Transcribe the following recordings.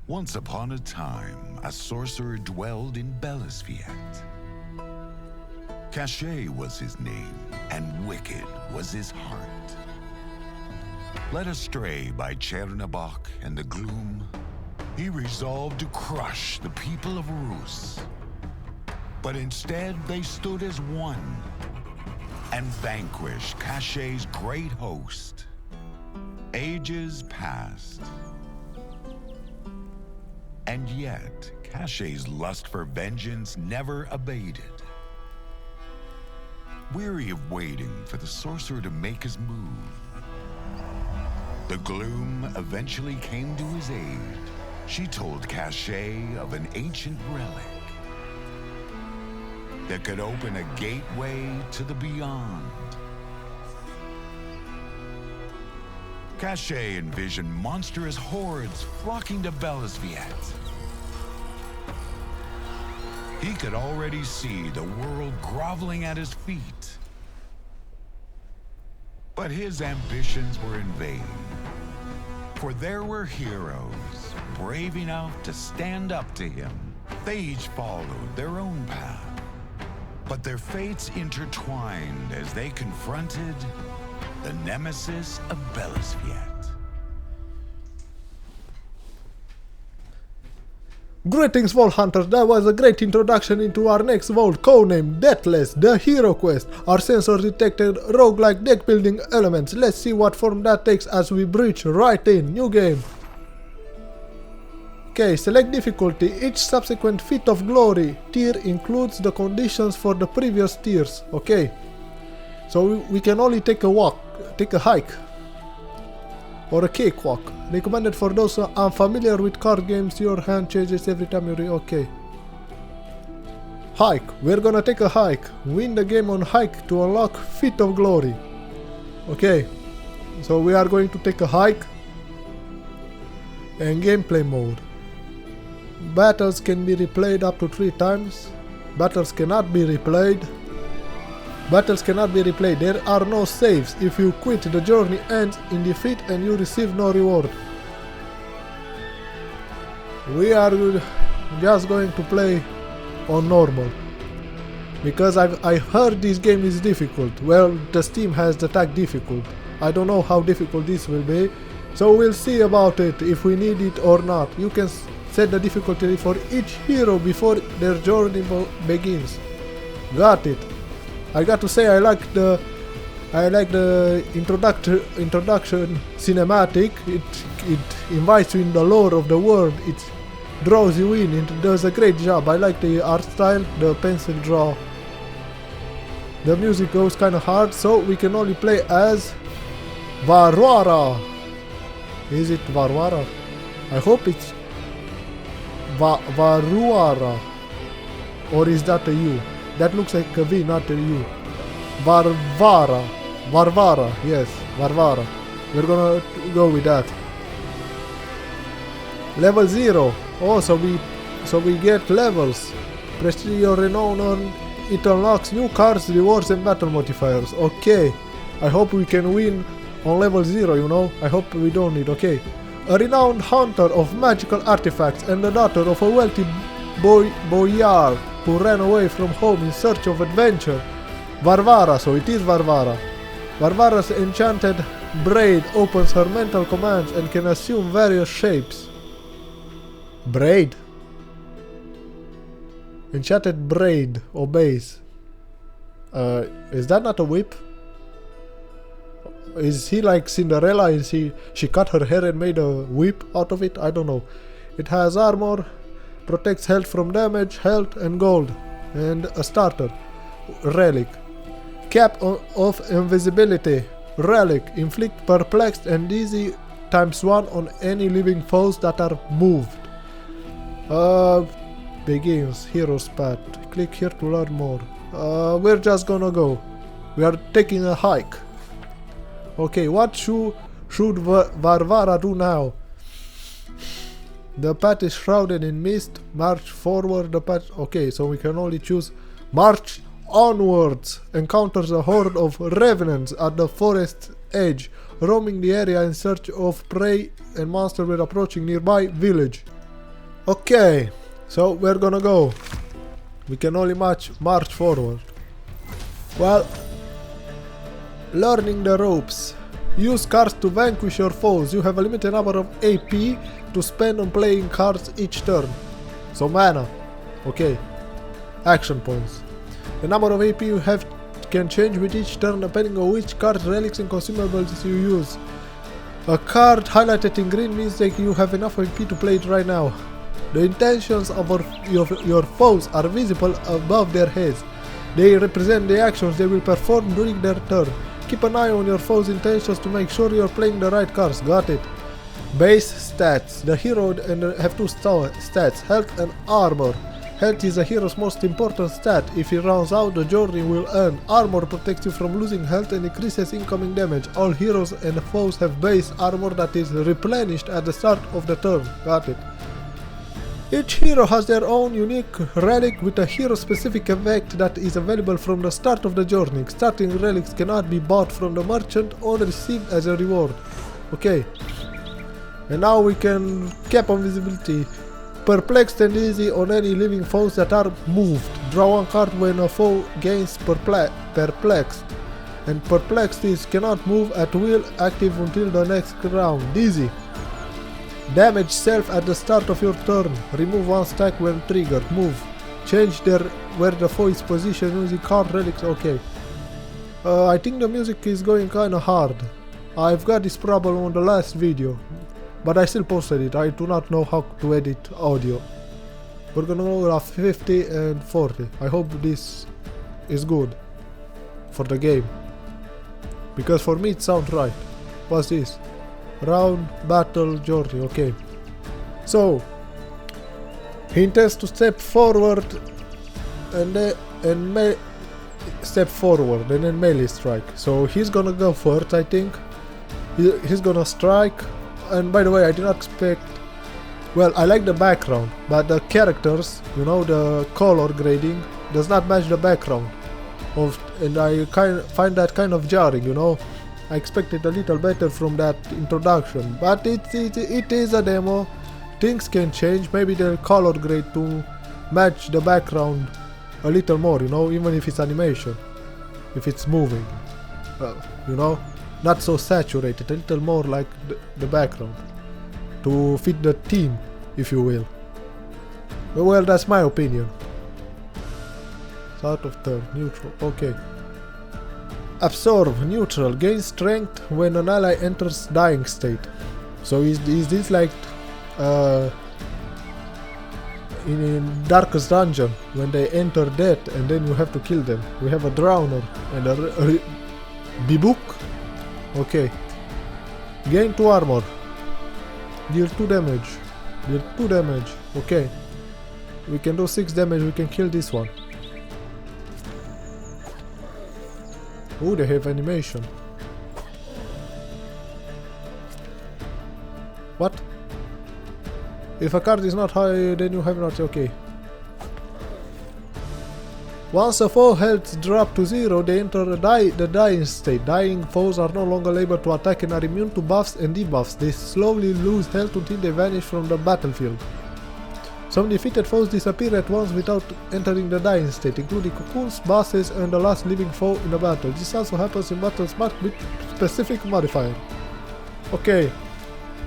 Once upon a time, a sorcerer dwelled in Bellisviet. Cachet was his name, and wicked was his heart. Led astray by Chernobog and the gloom, he resolved to crush the people of Rus. But instead, they stood as one and vanquished Cachet's great host. Ages passed. And yet, Cachet's lust for vengeance never abated. Weary of waiting for the sorcerer to make his move, the gloom eventually came to his aid. She told Cachet of an ancient relic that could open a gateway to the beyond. Cachet envisioned monstrous hordes flocking to Bellisviet. He could already see the world groveling at his feet. But his ambitions were in vain. For there were heroes brave enough to stand up to him. They each followed their own path, but their fates intertwined as they confronted the nemesis of Bellisviet. Greetings, Vault Hunters. That was a great introduction into our next vault, codenamed Deathless, the Hero Quest. Our sensor detected roguelike deck building elements. Let's see what form that takes as we breach right in. New game. Okay, select difficulty. Each subsequent feat of glory tier includes the conditions for the previous tiers. Okay, so we can only take a hike, or a cakewalk. Recommended for those unfamiliar with card games. Your hand changes every time you okay. Hike. We're gonna take a hike. Win the game on hike to unlock Feat of Glory. Okay, so we are going to take a hike. And gameplay mode. Battles can be replayed up to 3 times. Battles cannot be replayed. Battles cannot be replayed. There are no saves. If you quit, the journey ends in defeat and you receive no reward. We are just going to play on normal, because I heard this game is difficult. Well, the Steam has the tag difficult. I don't know how difficult this will be, so we'll see about it if we need it or not. You can set the difficulty for each hero before their journey begins. Got it. I got to say, I like the introduction cinematic. It invites you in the lore of the world. It draws you in. It does a great job. I like the art style, the pencil draw. The music goes kind of hard, so we can only play as Varvara. Is it Varvara? I hope it's Varvara. Or is that a U? That looks like a V, not a U. Varvara. Varvara, yes, Varvara. We're gonna go with that. Level 0. Oh, so we get levels. Prestige your renown on it unlocks new cards, rewards and battle modifiers. Okay. I hope we can win on level 0, you know. I hope we don't need, okay. A renowned hunter of magical artifacts and the daughter of a wealthy boyar who ran away from home in search of adventure. Varvara, so it is Varvara. Varvara's enchanted braid opens her mental commands and can assume various shapes. Braid? Enchanted braid obeys. Is that not a whip? Is he like Cinderella? Is she cut her hair and made a whip out of it? I don't know. It has armor, protects health from damage, health and gold, and a starter. Relic. Cap of invisibility. Relic. Inflict perplexed and dizzy ×1 on any living foes that are moved. Begins. Hero's path. Click here to learn more. We're just gonna go. We are taking a hike. Okay, what should Varvara do now? The path is shrouded in mist. March forward. The path. Okay, so we can only choose march onwards. Encounters a horde of revenants at the forest's edge, roaming the area in search of prey and monsters were approaching nearby village. Okay, so we're gonna go. We can only march forward. Well, learning the ropes. Use cards to vanquish your foes. You have a limited number of AP to spend on playing cards each turn. So mana. Okay. Action points. The number of AP you have can change with each turn depending on which cards, relics and consumables you use. A card highlighted in green means that you have enough AP to play it right now. The intentions of your foes are visible above their heads. They represent the actions they will perform during their turn. Keep an eye on your foes' intentions to make sure you're playing the right cards. Got it. Base stats. The hero have two stats, health and armor. Health is a hero's most important stat. If he runs out, the journey will end. Armor protects you from losing health and increases incoming damage. All heroes and foes have base armor that is replenished at the start of the turn. Got it. Each hero has their own unique relic with a hero-specific effect that is available from the start of the journey. Starting relics cannot be bought from the merchant or received as a reward. Okay. And now we can cap on visibility. Perplexed and easy on any living foes that are moved. Draw one card when a foe gains perplexed. And perplexed is cannot move at will, active until the next round. Easy. Damage self at the start of your turn. Remove one stack when triggered. Move. Change where the foe is positioned using card relics. Okay. I think the music is going kinda hard. I've got this problem on the last video, but I still posted it. I do not know how to edit audio. We're gonna go at 50 and 40. I hope this is good for the game, because for me it sounds right. What's this? Round, battle, journey. Okay. So he intends to step forward and step forward and then melee strike. So he's gonna go first, I think. He's gonna strike. And by the way, I did not expect. Well, I like the background, but the characters, you know, the color grading does not match the background. And I find that kind of jarring, you know. I expected a little better from that introduction, but it is a demo. Things can change. Maybe they'll color grade to match the background a little more, you know, even if it's animation, if it's moving, you know, not so saturated, a little more like the background to fit the theme, if you will. Well, that's my opinion. Start of turn, neutral. Okay. Absorb, neutral, gain strength when an ally enters dying state. So is this like in Darkest Dungeon when they enter death and then you have to kill them? We have a Drowner and a Bibuk. Okay. Gain 2 armor. Deal 2 damage. Deal 2 damage. Okay. We can do 6 damage. We can kill this one. Oh, they have animation. What? If a card is not high, then you have not. Okay. Once a foe health drop to 0, they enter the dying state. Dying foes are no longer able to attack and are immune to buffs and debuffs. They slowly lose health until they vanish from the battlefield. Some defeated foes disappear at once without entering the dying state, including cocoons, bosses, and the last living foe in a battle. This also happens in battles marked with specific modifier. Okay,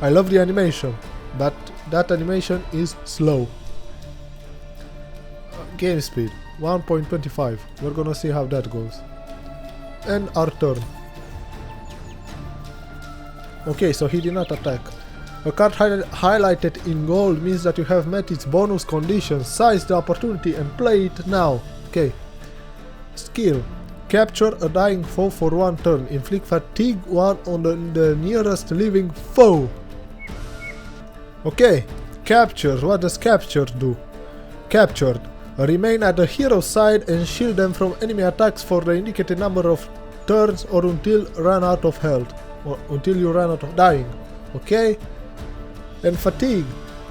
I love the animation, but that animation is slow. Game speed, 1.25. We're gonna see how that goes. And our turn. Okay, so he did not attack. A card highlighted in gold means that you have met its bonus conditions. Seize the opportunity and play it now. Okay. Skill. Capture a dying foe for 1 turn. Inflict fatigue 1 on the nearest living foe. Okay. Capture. What does capture do? Captured. Remain at the hero's side and shield them from enemy attacks for the indicated number of turns or until run out of health. Or until you run out of dying. Okay. And fatigue.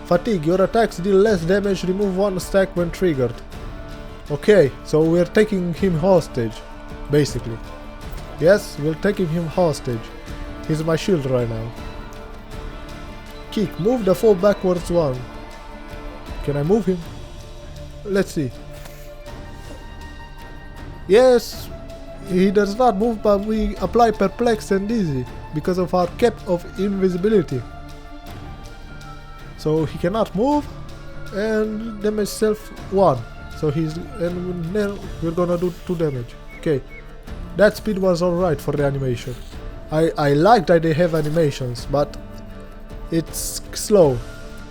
Fatigue. Your attacks deal less damage. Remove 1 stack when triggered. Okay, so we're taking him hostage, basically. Yes, we're taking him hostage. He's my shield right now. Kick. Move the foe backwards 1. Can I move him? Let's see. Yes, he does not move, but we apply perplex and dizzy because of our cap of invisibility. So he cannot move, and damage self 1. So and then we're gonna do 2 damage. Okay, that speed was alright for the animation. I like that they have animations, but it's slow,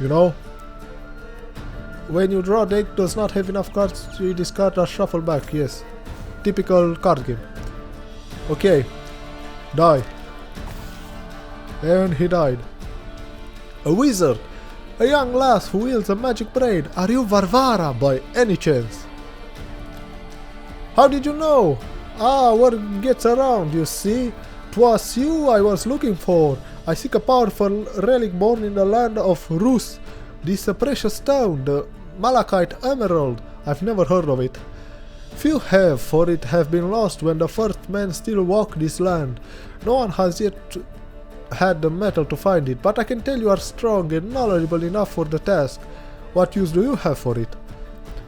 you know. When you draw, deck does not have enough cards, you discard or shuffle back. Yes, typical card game. Okay, die. And he died. A wizard, a young lass who wields a magic braid. Are you Varvara by any chance? How did you know? Ah, word gets around, you see. 'Twas you I was looking for. I seek a powerful relic born in the land of Rus. This precious stone, the Malachite Emerald. I've never heard of it. Few have, for it have been lost when the first men still walk this land. No one has yet had the metal to find it, but I can tell you are strong and knowledgeable enough for the task. What use do you have for it?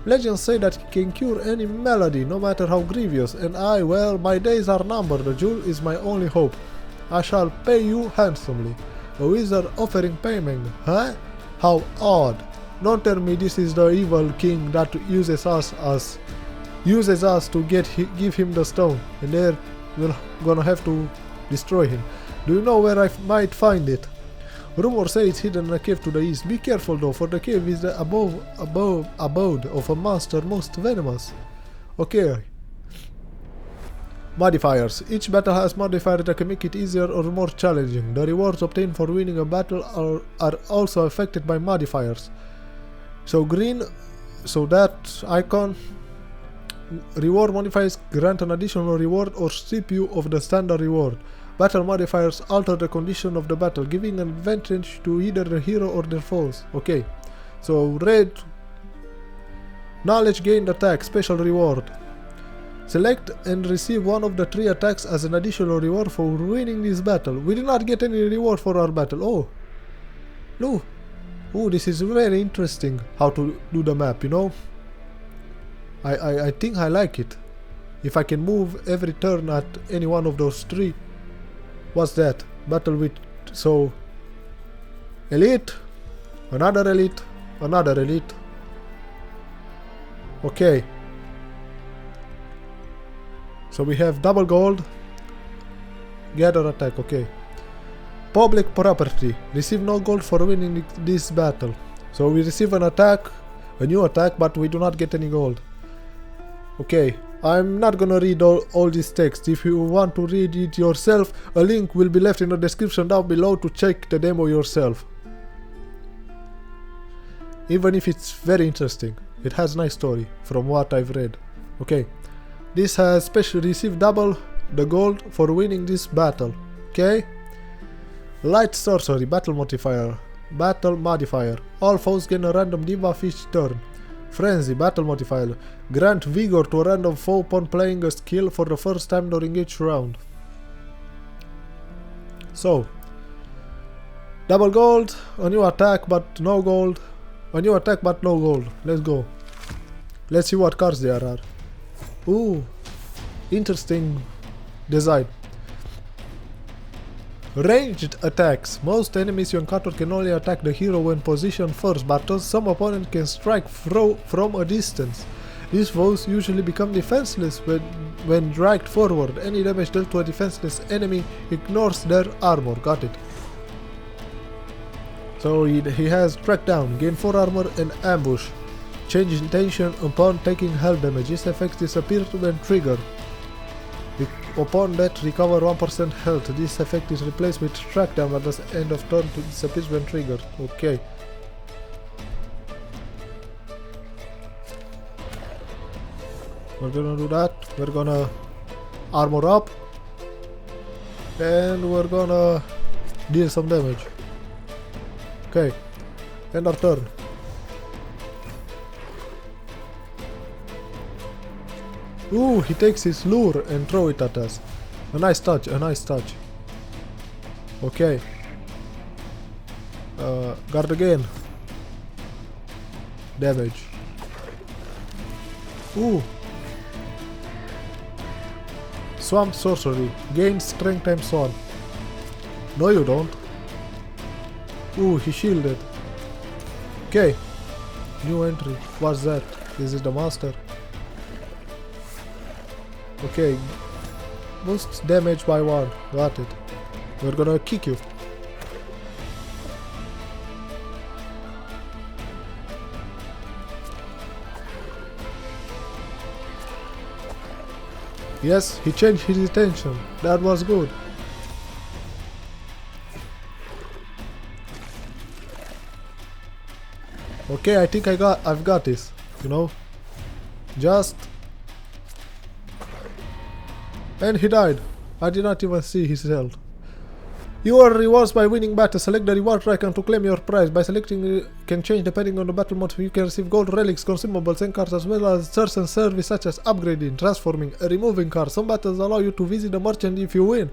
Legends say that it can cure any malady, no matter how grievous, and well, my days are numbered. The jewel is my only hope. I shall pay you handsomely. A wizard offering payment, huh? How odd. Don't tell me this is the evil king that uses us to give him the stone, and then we're gonna have to destroy him. Do you know where I might find it? Rumors say it's hidden in a cave to the east. Be careful though, for the cave is the abode of a monster most venomous. Okay. Modifiers. Each battle has modifiers that can make it easier or more challenging. The rewards obtained for winning a battle are also affected by modifiers. So green, so that icon reward modifiers grant an additional reward or strip you of the standard reward. Battle modifiers alter the condition of the battle, giving an advantage to either the hero or their foes. Okay, so red, knowledge gained attack, special reward. Select and receive one of the 3 attacks as an additional reward for winning this battle. We did not get any reward for our battle. Oh, no. Oh, this is very interesting how to do the map, you know. I think I like it. If I can move every turn at any one of those 3. What's that? Battle with... So... Elite. Another elite. Another elite. Okay. So we have double gold. Gather attack, okay. Public property. Receive no gold for winning this battle. So we receive an attack, a new attack, but we do not get any gold. Okay, I'm not gonna read all this text. If you want to read it yourself, a link will be left in the description down below to check the demo yourself. Even if it's very interesting. It has nice story from what I've read. Okay, this has specially received double the gold for winning this battle. Okay, light sorcery, battle modifier. Battle modifier. All foes gain a random debuff each turn. Frenzy, battle modifier. Grant vigor to a random foe upon playing a skill for the first time during each round. So, double gold, a new attack but no gold. A new attack but no gold. Let's go. Let's see what cards there are. Ooh, interesting design. Ranged attacks. Most enemies you encounter can only attack the hero when positioned first, but some opponents can strike from a distance. These foes usually become defenseless when dragged forward. Any damage dealt to a defenseless enemy ignores their armor. Got it. So he has track down, gain 4 armor and ambush. Change intention upon taking health damage. This effect disappears when triggered. Upon that, recover 1% health. This effect is replaced with track down at the end of turn to disappear when triggered. Okay. We're gonna do that. We're gonna armor up. And we're gonna deal some damage. Okay. End our turn. Ooh, he takes his lure and throw it at us. A nice touch, a nice touch. Okay. Guard again. damage. Ooh. Swamp sorcery. Gain strength times 1. No you don't. Ooh, he shielded. Okay. New entry. What's that? Is it the master? Okay. Boost damage by 1. Got it. We're gonna kick you. Yes, he changed his intention. That was good. Okay, I think I've got this. You know, just. And he died. I did not even see his health. You earn rewards by winning battle. Select the reward icon to claim your prize. By selecting, can change depending on the battle mode. You can receive gold, relics, consumables, and cards, as well as certain service such as upgrading, transforming, removing cards. Some battles allow you to visit the merchant if you win.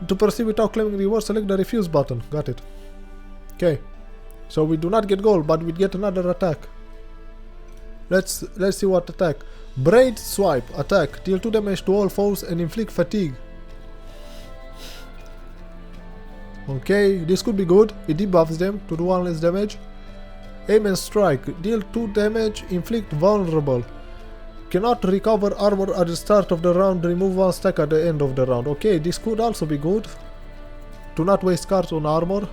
To proceed without claiming rewards, select the refuse button. Got it. Okay. So we do not get gold, but we get another attack. Let's see what attack. Braid swipe attack. Deal 2 damage to all foes and inflict fatigue. Okay, this could be good. It debuffs them to do 1 less damage. Aim and strike. Deal 2 damage. Inflict vulnerable. Cannot recover armor at the start of the round. Remove 1 stack at the end of the round. Okay, this could also be good. Do not waste cards on armor.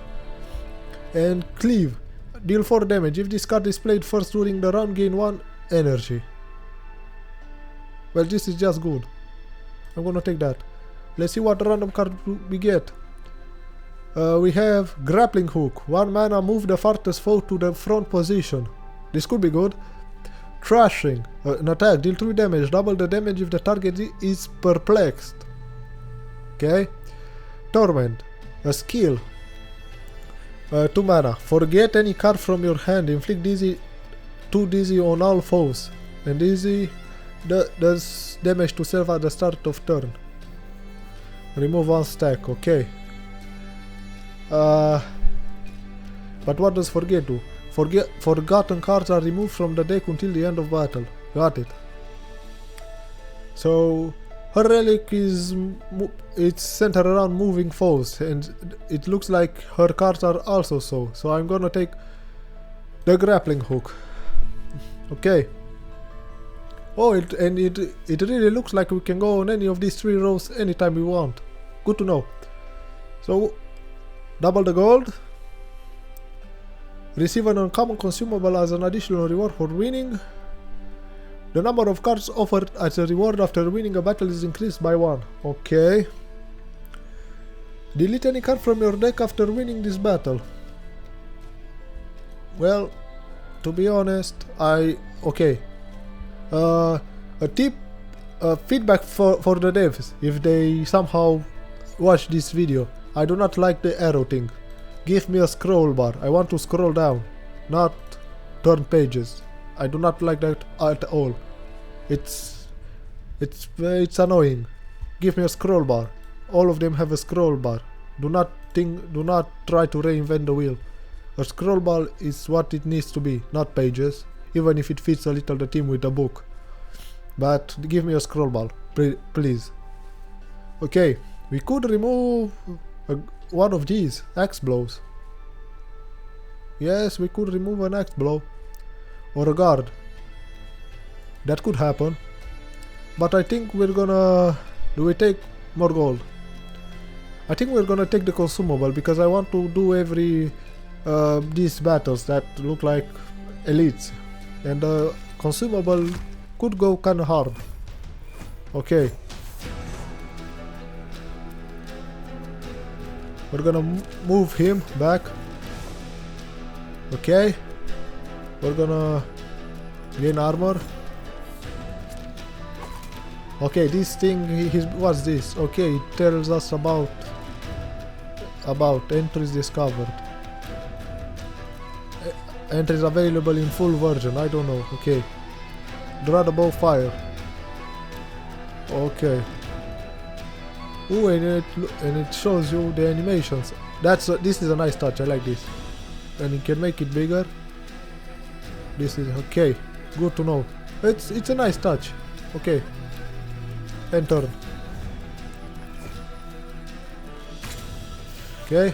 And cleave. Deal 4 damage. If this card is played first during the round, gain 1 energy. Well, this is just good. I'm gonna take that. Let's see what random card we get. We have grappling hook. 1 mana, move the farthest foe to the front position. This could be good. Thrashing. An attack. Deal 3 damage. Double the damage if the target is perplexed. Okay. Torment. A skill. 2 mana. Forget any card from your hand. Inflict dizzy 2 dizzy on all foes. And dizzy does damage to self at the start of turn. Remove 1 stack. Okay. But what does forget do? Forgotten cards are removed from the deck until the end of battle. Got it. So her relic is it's centered around moving foes, and it looks like her cards are also so. So I'm gonna take the grappling hook. Okay. Oh, it really looks like we can go on any of these 3 rows anytime we want. Good to know. So double the gold. Receive an uncommon consumable as an additional reward for winning. The number of cards offered as a reward after winning a battle is increased by 1. Okay. Delete any card from your deck after winning this battle. Well, to be honest, okay. A tip, feedback for the devs if they somehow watch this video. I do not like the arrow thing. Give me a scroll bar. I want to scroll down, not turn pages. I do not like that at all. It's annoying. Give me a scroll bar. All of them have a scroll bar. Do not try to reinvent the wheel. A scroll bar is what it needs to be, not pages, even if it fits a little the theme with the book. But give me a scroll bar, please. Okay, we could remove one of these axe blows. Yes, we could remove an axe blow or a guard. That could happen. But I think we're gonna... Do we take more gold? I think we're gonna take the consumable because I want to do every these battles that look like elites, and the consumable could go kinda hard. Okay. We're gonna move him back. Okay. We're gonna gain armor. Okay, this thing, what's this? Okay, it tells us about entries discovered. Entries available in full version, I don't know. Okay. Draw the bow fire. Okay. Ooh, and it shows you the animations. This is a nice touch, I like this. And you can make it bigger. This is okay. Good to know. It's a nice touch. Okay. And turn. Okay.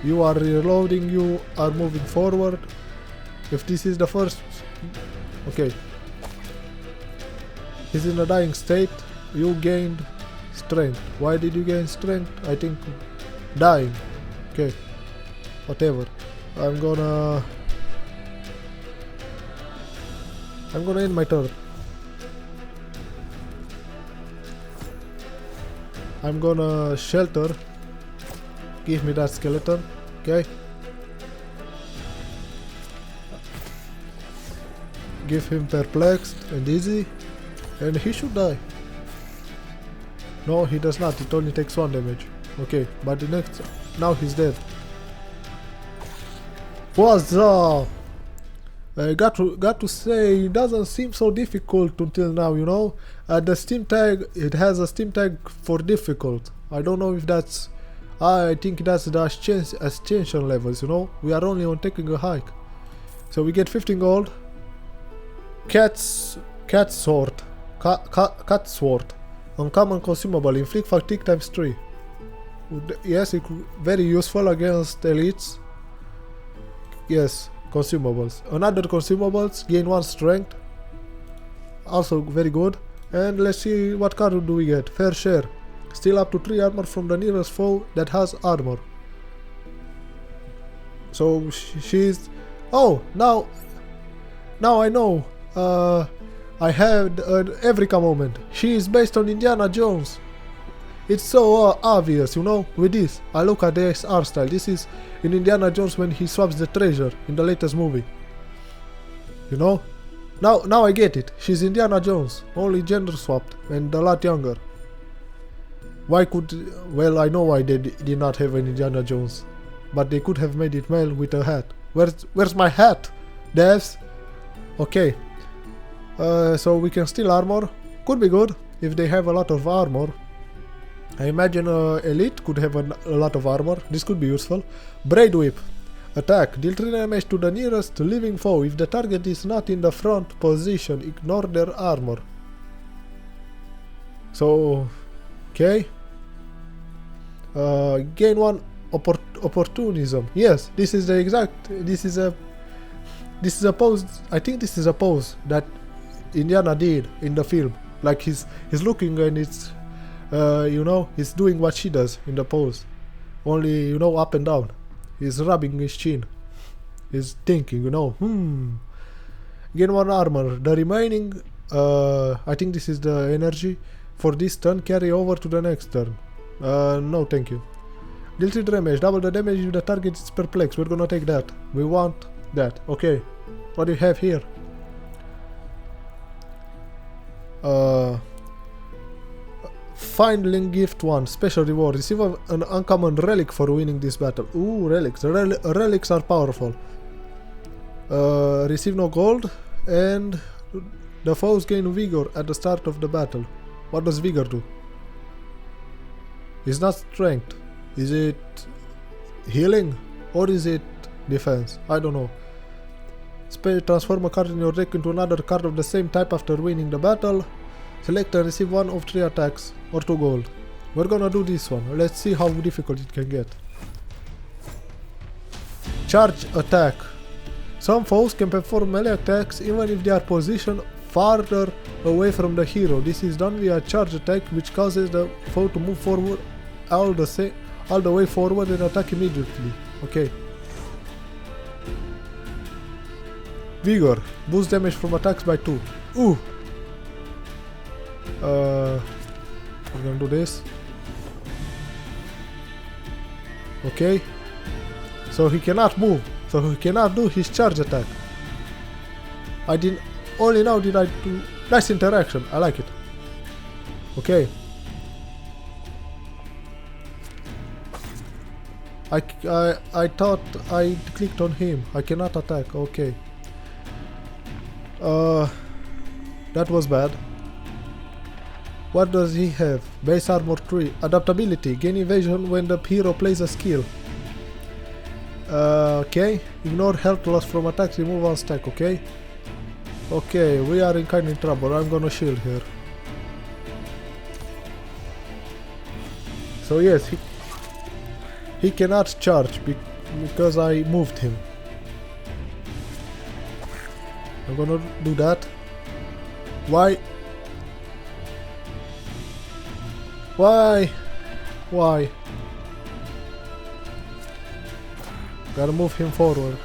You are reloading, you are moving forward. If this is the first... Okay. He's in a dying state. You gained strength. Why did you gain strength? I think dying. Okay. Whatever. I'm gonna end my turn. I'm gonna shelter. Give me that skeleton. Okay. Give him perplexed and easy. And he should die. No, he does not. It only takes 1 damage. Okay, but the next... Now he's dead. What's up? I got to say, it doesn't seem so difficult until now, you know? The Steam tag, it has a Steam tag for difficult. I don't know if that's... I think that's the ascension levels, you know? We are only on taking a hike. So we get 15 gold. Cat sword. Cat sword. Uncommon consumable. Inflict fatigue times 3. Yes, it very useful against elites. Yes, consumables. Another consumables. Gain 1 strength. Also very good. And let's see what card do we get. Fair share. Steal up to 3 armor from the nearest foe that has armor. So she's... Oh, now I know. I had an Eureka moment. She is based on Indiana Jones. It's so obvious, you know, with this. I look at this art style. This is in Indiana Jones when he swaps the treasure in the latest movie. You know? Now I get it. She's Indiana Jones. Only gender swapped and a lot younger. Why could... Well, I know why they did not have an Indiana Jones. But they could have made it male with a hat. Where's my hat? Devs? Okay. So we can steal armor. Could be good if they have a lot of armor. I imagine elite could have a lot of armor. This could be useful. Braid whip. Attack. Deal 3 damage to the nearest living foe. If the target is not in the front position, ignore their armor. So, okay. Gain 1 opportunism. Yes, this is the exact. This is a pose. I think this is a pose that Indiana did in the film. Like he's looking and it's you know, he's doing what she does in the pose, only, you know, up and down. He's rubbing his chin. He's thinking, you know, Gain 1 armor. The remaining I think this is the energy for this turn. Carry over to the next turn. No thank you. Deal 3 damage. Double the damage if the target is perplexed. We're gonna take that. We want that. Okay. What do you have here? Findling gift 1. Special reward. Receive an uncommon relic for winning this battle. Ooh, relics. Relics are powerful. Receive no gold. And the foes gain vigor at the start of the battle. What does vigor do? It's not strength. Is it healing? Or is it defense? I don't know. Transform a card in your deck into another card of the same type after winning the battle. Select and receive 1 of 3 attacks or 2 gold. We're gonna do this one. Let's see how difficult it can get. Charge attack. Some foes can perform melee attacks even if they are positioned farther away from the hero. This is done via charge attack, which causes the foe to move forward all the way forward and attack immediately. Okay. Vigor. Boost damage from attacks by 2. Ooh. We're gonna do this. Okay. So he cannot move. So he cannot do his charge attack. Only now did I do... Nice interaction. I like it. Okay. I thought I clicked on him. I cannot attack. Okay. That was bad. What does he have? Base armor 3. Adaptability. Gain evasion when the hero plays a skill. Okay, ignore health loss from attacks, remove one stack, okay? Okay, we are in kind of trouble. I'm gonna shield here. So yes, he cannot charge because I moved him. I'm gonna do that. Why? Why? Why? Gotta move him forward.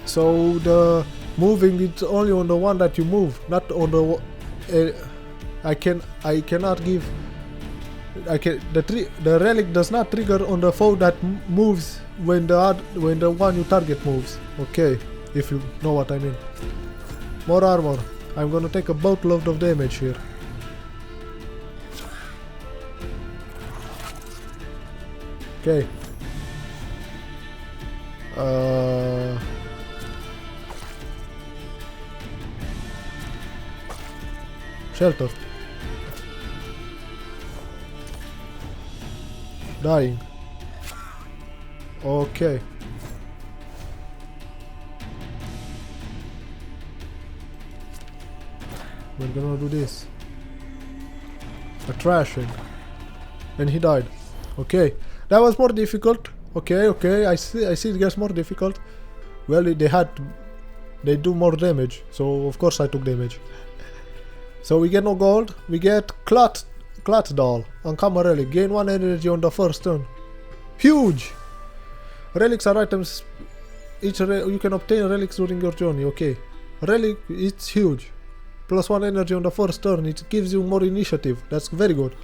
So the moving is only on the one that you move, not on the. I cannot give. The relic does not trigger on the foe that moves when the one you target moves. Okay, if you know what I mean. More armor. I'm gonna take a boatload of damage here. Okay. Shelter. Dying. Okay. We're gonna do this. A trashing. And he died. Okay. That was more difficult. Okay, I see it gets more difficult. Well, they do more damage, so of course I took damage. So we get no gold, we get Clut Doll, uncommon relic, gain 1 energy on the first turn. Huge! Relics are items, you can obtain relics during your journey, okay. Relic, it's huge. Plus 1 energy on the first turn, it gives you more initiative, that's very good.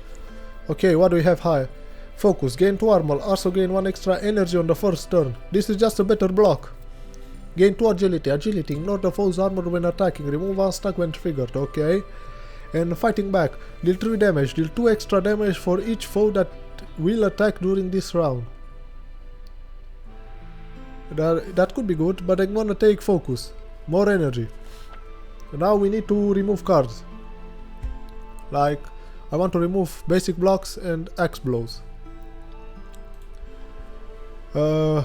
Okay, what do we have higher? Focus, gain 2 armor, also gain 1 extra energy on the first turn. This is just a better block. Gain 2 agility, ignore the foe's armor when attacking, remove 1 stack when triggered, okay. And fighting back, deal 3 damage, deal 2 extra damage for each foe that will attack during this round. That could be good, but I'm gonna take focus, more energy. Now we need to remove cards. Like, I want to remove basic blocks and axe blows.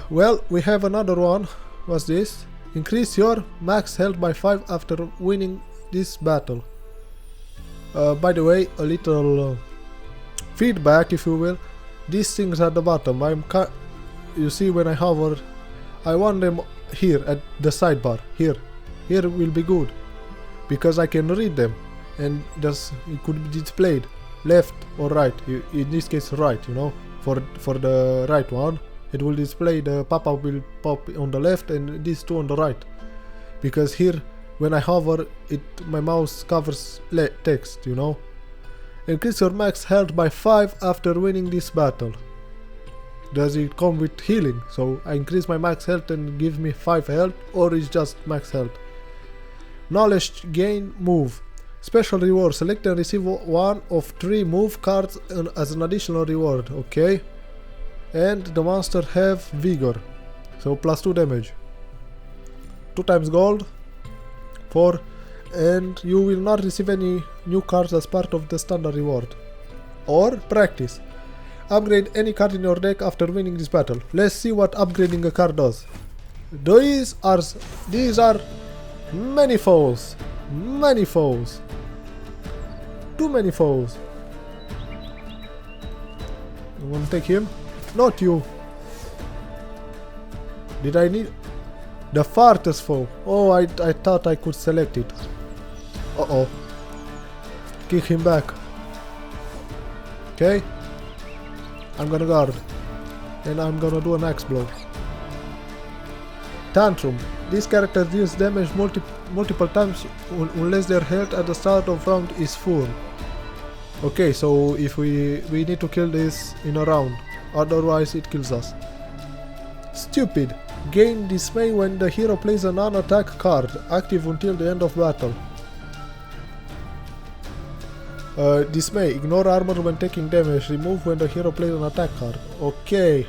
Well, we have another one. What's this? Increase your max health by 5 after winning this battle. By the way, a little feedback, if you will. These things at the bottom, you see when I hover, I want them here at the sidebar. Here will be good, because I can read them, and it could be displayed left or right. In this case, right. You know, for the right one. It will display, the pop-up will pop on the left and these two on the right. Because here, when I hover, my mouse covers text, you know. Increase your max health by 5 after winning this battle. Does it come with healing? So I increase my max health and give me 5 health, or it's just max health. Knowledge gain move. Special reward. Select and receive 1 of 3 move cards as an additional reward. Okay. And the monster have vigor, so plus 2 damage, 2 times gold, 4, and you will not receive any new cards as part of the standard reward. Or practice, upgrade any card in your deck after winning this battle. Let's see what upgrading a card does. These are many foes, too many foes. You want to take him? Not you. Did I need the farthest foe? Oh, I thought I could select it. Uh-oh. Kick him back. Okay. I'm gonna guard. And I'm gonna do an axe blow. Tantrum. These characters deals damage multiple times unless their health at the start of round is full. Okay, so if we need to kill this in a round. Otherwise it kills us. Stupid. Gain dismay when the hero plays a non-attack card, active until the end of battle. Dismay. Ignore armor when taking damage, remove when the hero plays an attack card. Okay.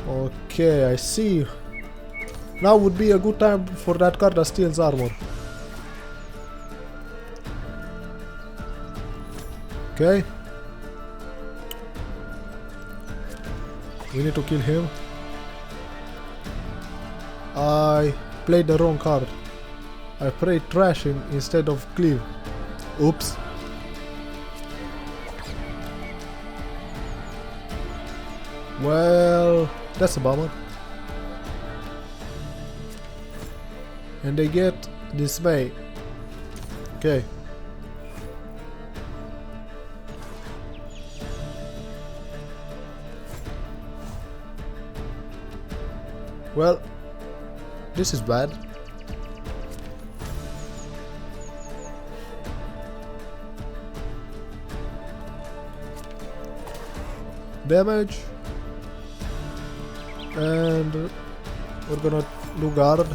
Okay, I see. Now would be a good time for that card that steals armor. Okay. We need to kill him. I played the wrong card. I played trash instead of cleave. Oops. Well, that's a bummer. And they get dismay. Okay. Well, this is bad. Damage. And we're gonna do guard.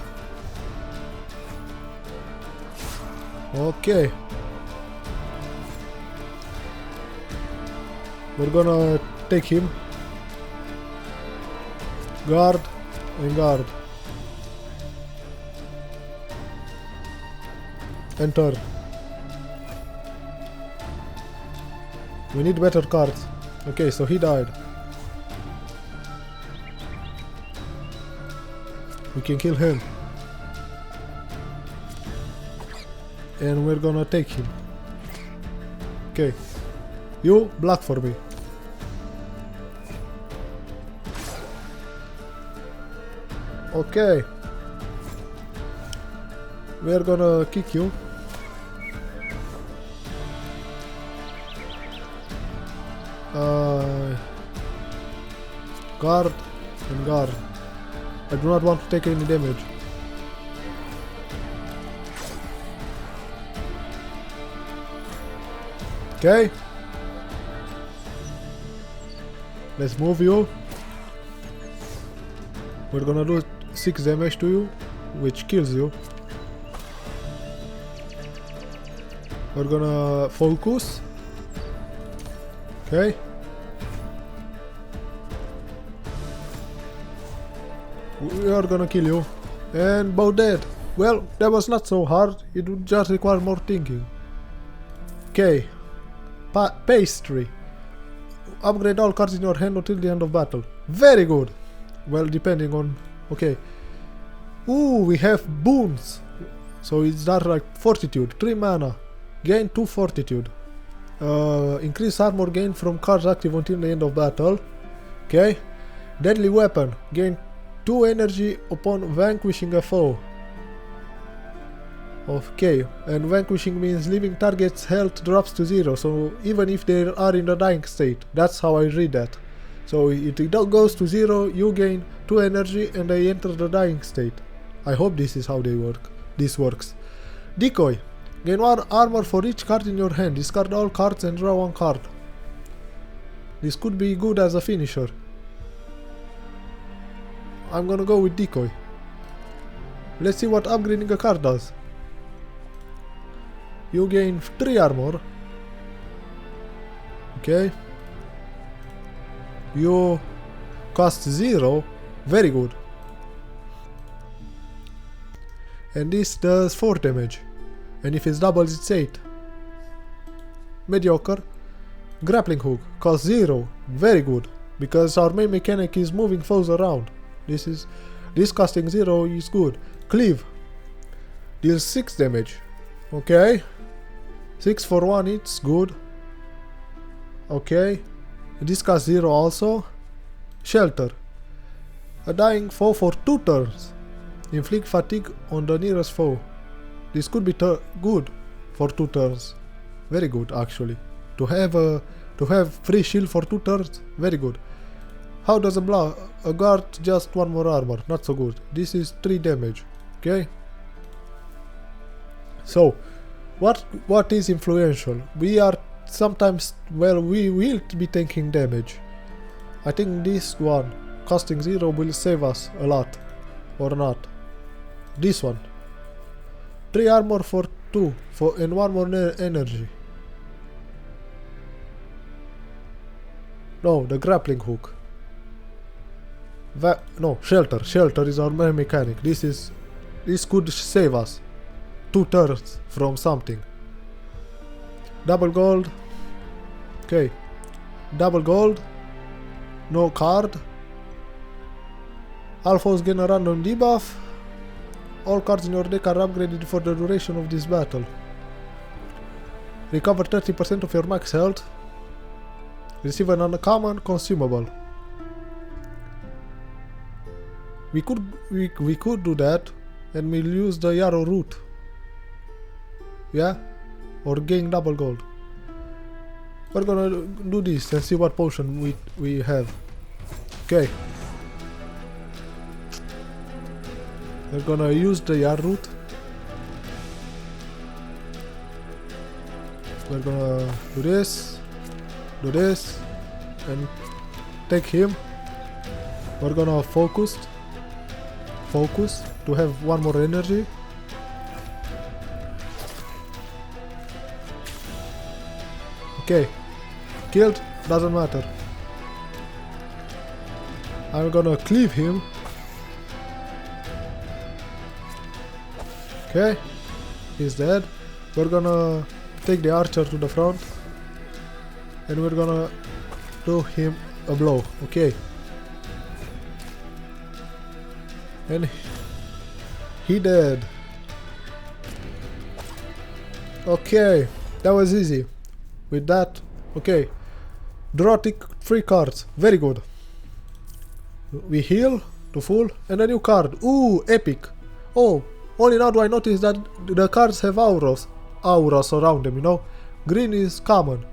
Okay. We're gonna take him. Guard and guard. Enter. We need better cards. Okay, so he died. We can kill him. And we're gonna take him. Okay. You block for me. Okay. We're gonna kick you. Guard and guard. I do not want to take any damage. Okay. Let's move you. We're gonna do 6 damage to you, which kills you. We're gonna focus. Okay. We are gonna kill you. And both dead. Well, that was not so hard. It would just require more thinking. Okay. Pastry. Upgrade all cards in your hand until the end of battle. Very good. Well, depending on... Okay. Ooh, we have boons. So it's that like fortitude. 3 mana. Gain 2 fortitude. Increase armor gain from cards active until the end of battle. Okay. Deadly weapon. Gain 2 energy upon vanquishing a foe. Okay, and vanquishing means leaving target's health drops to 0, so even if they are in the dying state, that's how I read that. So if it goes to 0, you gain 2 energy and they enter the dying state. I hope this is how they work. This works. Decoy. Gain 1 armor for each card in your hand. Discard all cards and draw 1 card. This could be good as a finisher. I'm gonna go with Decoy. Let's see what upgrading a card does. You gain 3 armor. Okay. You cost 0. Very good. And this does 4 damage. And if it's doubles, it's 8. Mediocre. Grappling hook. Cost 0. Very good. Because our main mechanic is moving foes around. This costing 0 is good. Cleave. Deals 6 damage. Okay. 6 for 1, it's good. Okay. This costs 0 also. Shelter. A dying foe for 2 turns. Inflict fatigue on the nearest foe. This could be good for 2 turns. Very good actually. To have free shield for 2 turns, very good. How does a guard just 1 more armor? Not so good. This is 3 damage. Okay. So, what is influential? We are sometimes, well, we will be taking damage. I think this one, costing 0, will save us a lot. Or not. This one. 3 armor for 2, and 1 more energy. No, the grappling hook. No, shelter. Shelter is our main mechanic. This could save us 2 turns from something. Double gold. Okay. Double gold. No card. All foes gain a random debuff. All cards in your deck are upgraded for the duration of this battle. Recover 30% of your max health. Receive an uncommon consumable. We could do that, and we'll use the yarrow root. Yeah? Or gain double gold. We're gonna do this and see what potion we have. Okay. We're gonna use the yarrow root. We're gonna do this, and take him. We're gonna focus to have one more energy. Okay, killed, doesn't matter. I'm gonna cleave him. Okay, he's dead. We're gonna take the archer to the front, and we're gonna do him a blow. Okay, and he dead. Okay, that was easy. With that, okay, draw 3 cards. Very good. We heal to full, and a new card. Ooh, epic. Oh, only now do I notice that the cards have auras around them, you know. Green is common,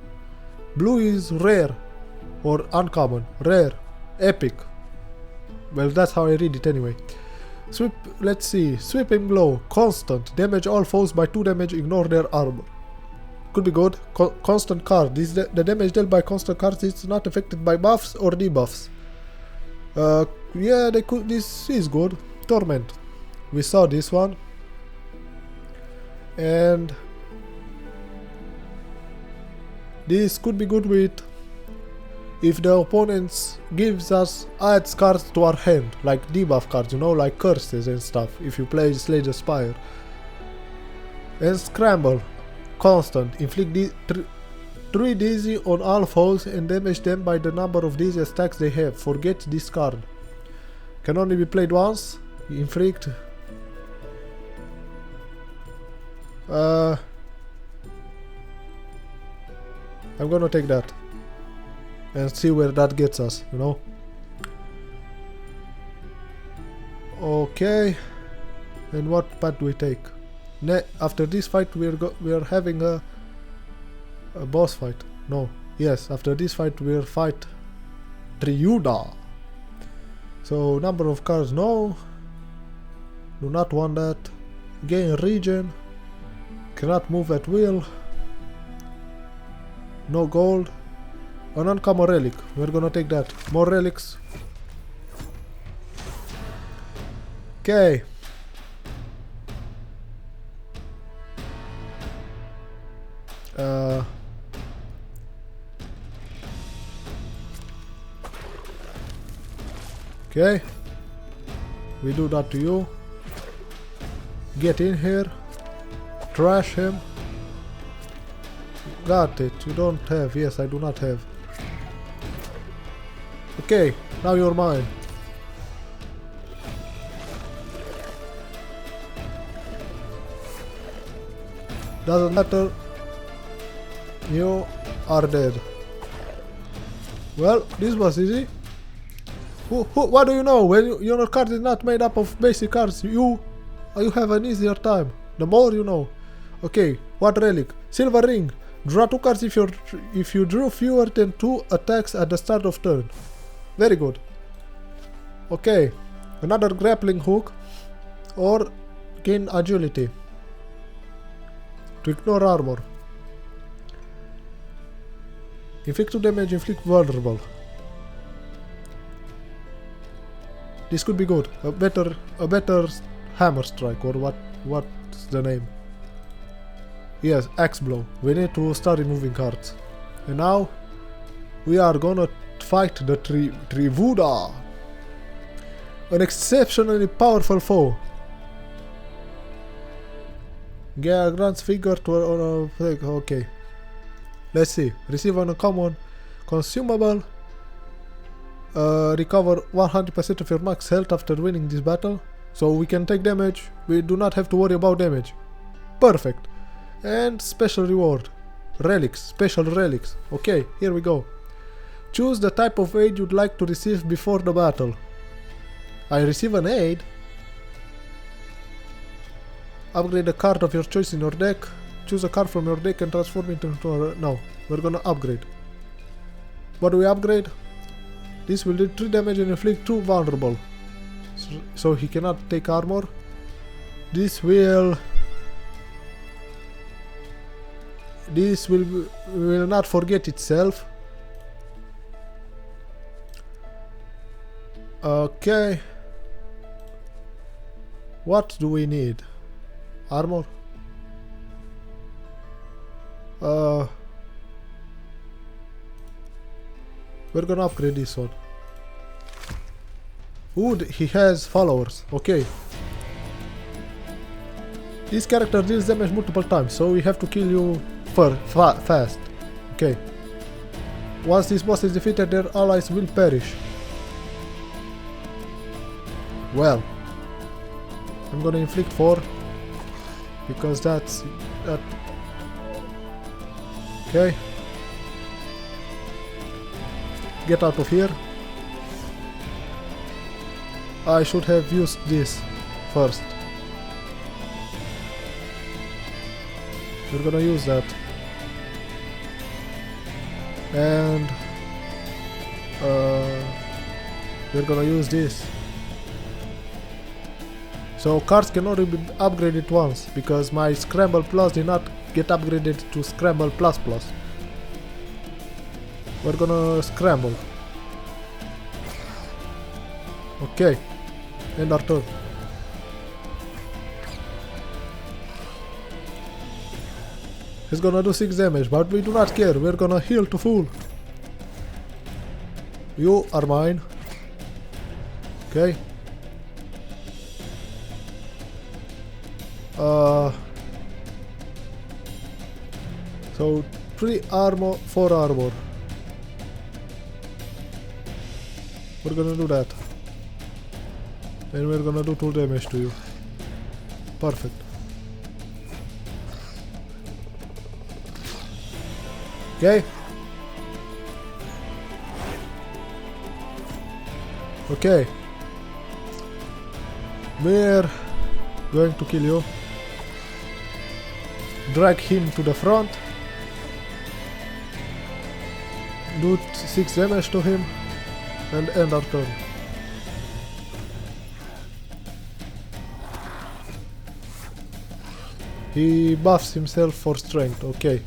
blue is rare or uncommon, rare, epic. Well, that's how I read it anyway. Sweep, let's see. Sweeping blow, constant, damage all foes by 2 damage, ignore their armor. Could be good. Constant card. The damage dealt by constant cards is not affected by buffs or debuffs. Yeah, they could. This is good. Torment. We saw this one, and this could be good with if the opponents adds cards to our hand, like debuff cards, you know, like curses and stuff. If you play Slay the Spire. And scramble. Constant. Inflict 3 dizzy on all foes and damage them by the number of dizzy attacks they have. Forget this card. Can only be played once. Inflict. I'm gonna take that and see where that gets us, you know. Okay. And what path do we take? After this fight we are having a boss fight. No. Yes, after this fight we'll fight Triuda. So number of cards, no. Do not want that. Gain regen. Cannot move at will. No gold. An uncommon relic. We're gonna take that. More relics. Okay. Okay, we do that to you. Get in here, trash him. Got it. You don't have. Yes, I do not have. Okay, now you're mine. Doesn't matter. You are dead. Well, this was easy. What do you know? When your card is not made up of basic cards, you have an easier time. The more you know. Okay, what relic? Silver ring. Draw 2 cards if you drew fewer than 2 attacks at the start of turn. Very good. Okay, another grappling hook, or gain agility to ignore armor. Inflict 2 damage, inflict vulnerable. This could be good. A better hammer strike, or what's the name? Yes, axe blow. We need to start removing cards. And now we are gonna fight the Trivuda, an exceptionally powerful foe. Grants figure to okay. Let's see. Receive an uncommon consumable. recover 100% of your max health after winning this battle. So we can take damage. We do not have to worry about damage. Perfect. And special reward. Relics. Special relics. Okay, here we go. Choose the type of aid you'd like to receive before the battle. I receive an aid. Upgrade a card of your choice in your deck. Choose a card from your deck and transform it into a... No, we're gonna upgrade. What do we upgrade? This will do 3 damage and inflict 2 vulnerable. So he cannot take armor. This will not forget itself. Okay. What do we need? Armor? We're gonna upgrade this one. Ooh, he has followers. Okay. This character deals damage multiple times, so we have to kill you fast. Okay. Once this boss is defeated, their allies will perish. Well, I'm gonna inflict 4 because that's that. Okay. Get out of here. I should have used this first. We're gonna use that. And we're gonna use this. So cards can only be upgraded once because my Scramble Plus did not get upgraded to Scramble Plus Plus. We're gonna scramble. Okay. End our turn. He's gonna do 6 damage, but we do not care. We're gonna heal to full. You are mine. Okay. So 3 armor, 4 armor. We're gonna do that. And we're gonna do 2 damage to you. Perfect. Okay. Okay. We're going to kill you. Drag him to the front. Do 6 damage to him. And end our turn. He buffs himself for strength, okay.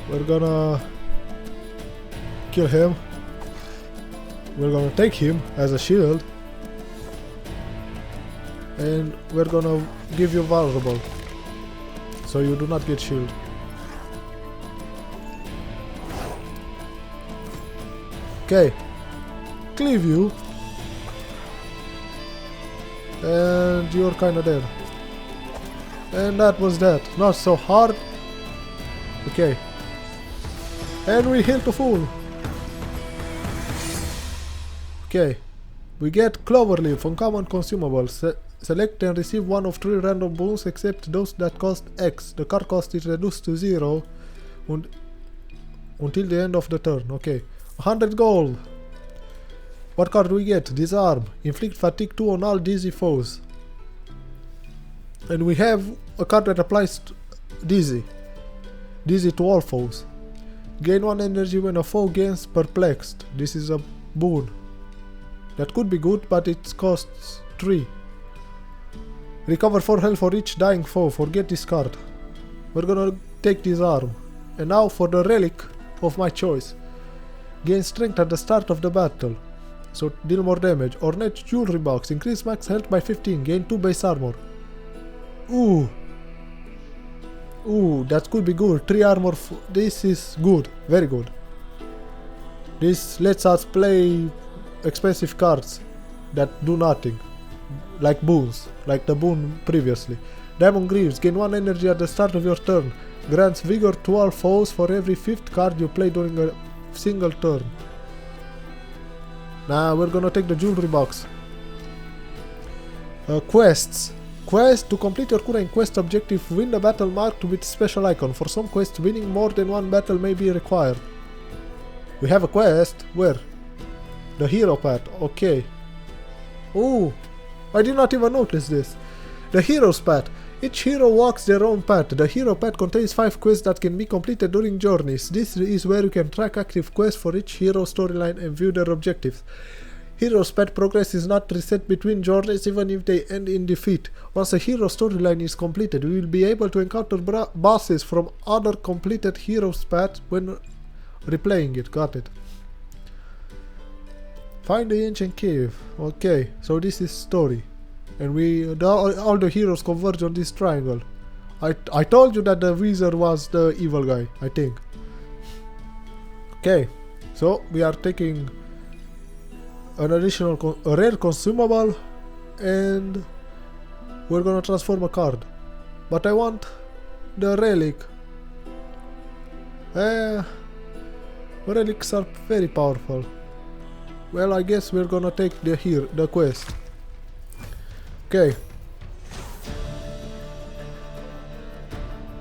We're gonna kill him. We're gonna take him as a shield. And we're gonna give you vulnerable. So you do not get shield. Okay. Cleave you. And you're kinda dead. And that was that. Not so hard. Okay. And we heal to full. Okay. We get Cloverleaf, uncommon consumable. Select and receive one of 3 random boons except those that cost X. The card cost is reduced to 0 until the end of the turn. Okay. 100 gold. What card do we get? Disarm. Inflict fatigue 2 on all dizzy foes. And we have a card that applies dizzy. Dizzy to all foes. Gain 1 energy when a foe gains perplexed. This is a boon. That could be good, but it costs 3. Recover 4 health for each dying foe. Forget this card. We're gonna take Disarm. And now for the relic of my choice. Gain strength at the start of the battle. So deal more damage. Ornate jewelry box. Increase max health by 15. Gain 2 base armor. Ooh. Ooh, that could be good. 3 armor. This is good. Very good. This lets us play expensive cards that do nothing. Like boons. Like the boon previously. Diamond Greaves. Gain 1 energy at the start of your turn. Grants vigor to all foes for every 5th card you play during a single turn. Nah, we're gonna take the jewelry box. Quests. Quest to complete your current quest objective, win the battle marked with special icon. For some quests, winning more than one battle may be required. We have a quest. Where? The hero path. Okay. Ooh, I did not even notice this. The hero's path. Each hero walks their own path. The hero path contains 5 quests that can be completed during journeys. This is where you can track active quests for each hero storyline and view their objectives. Hero's path progress is not reset between journeys even if they end in defeat. Once a hero storyline is completed, we will be able to encounter bosses from other completed hero's paths when replaying it. Got it. Find the ancient cave. Okay, so this is story. And all the heroes converge on this triangle. I told you that the wizard was the evil guy, I think. Okay, so we are taking an additional a rare consumable, and we're gonna transform a card. But I want the relic. Relics are very powerful. Well, I guess we're gonna take the quest. Okay.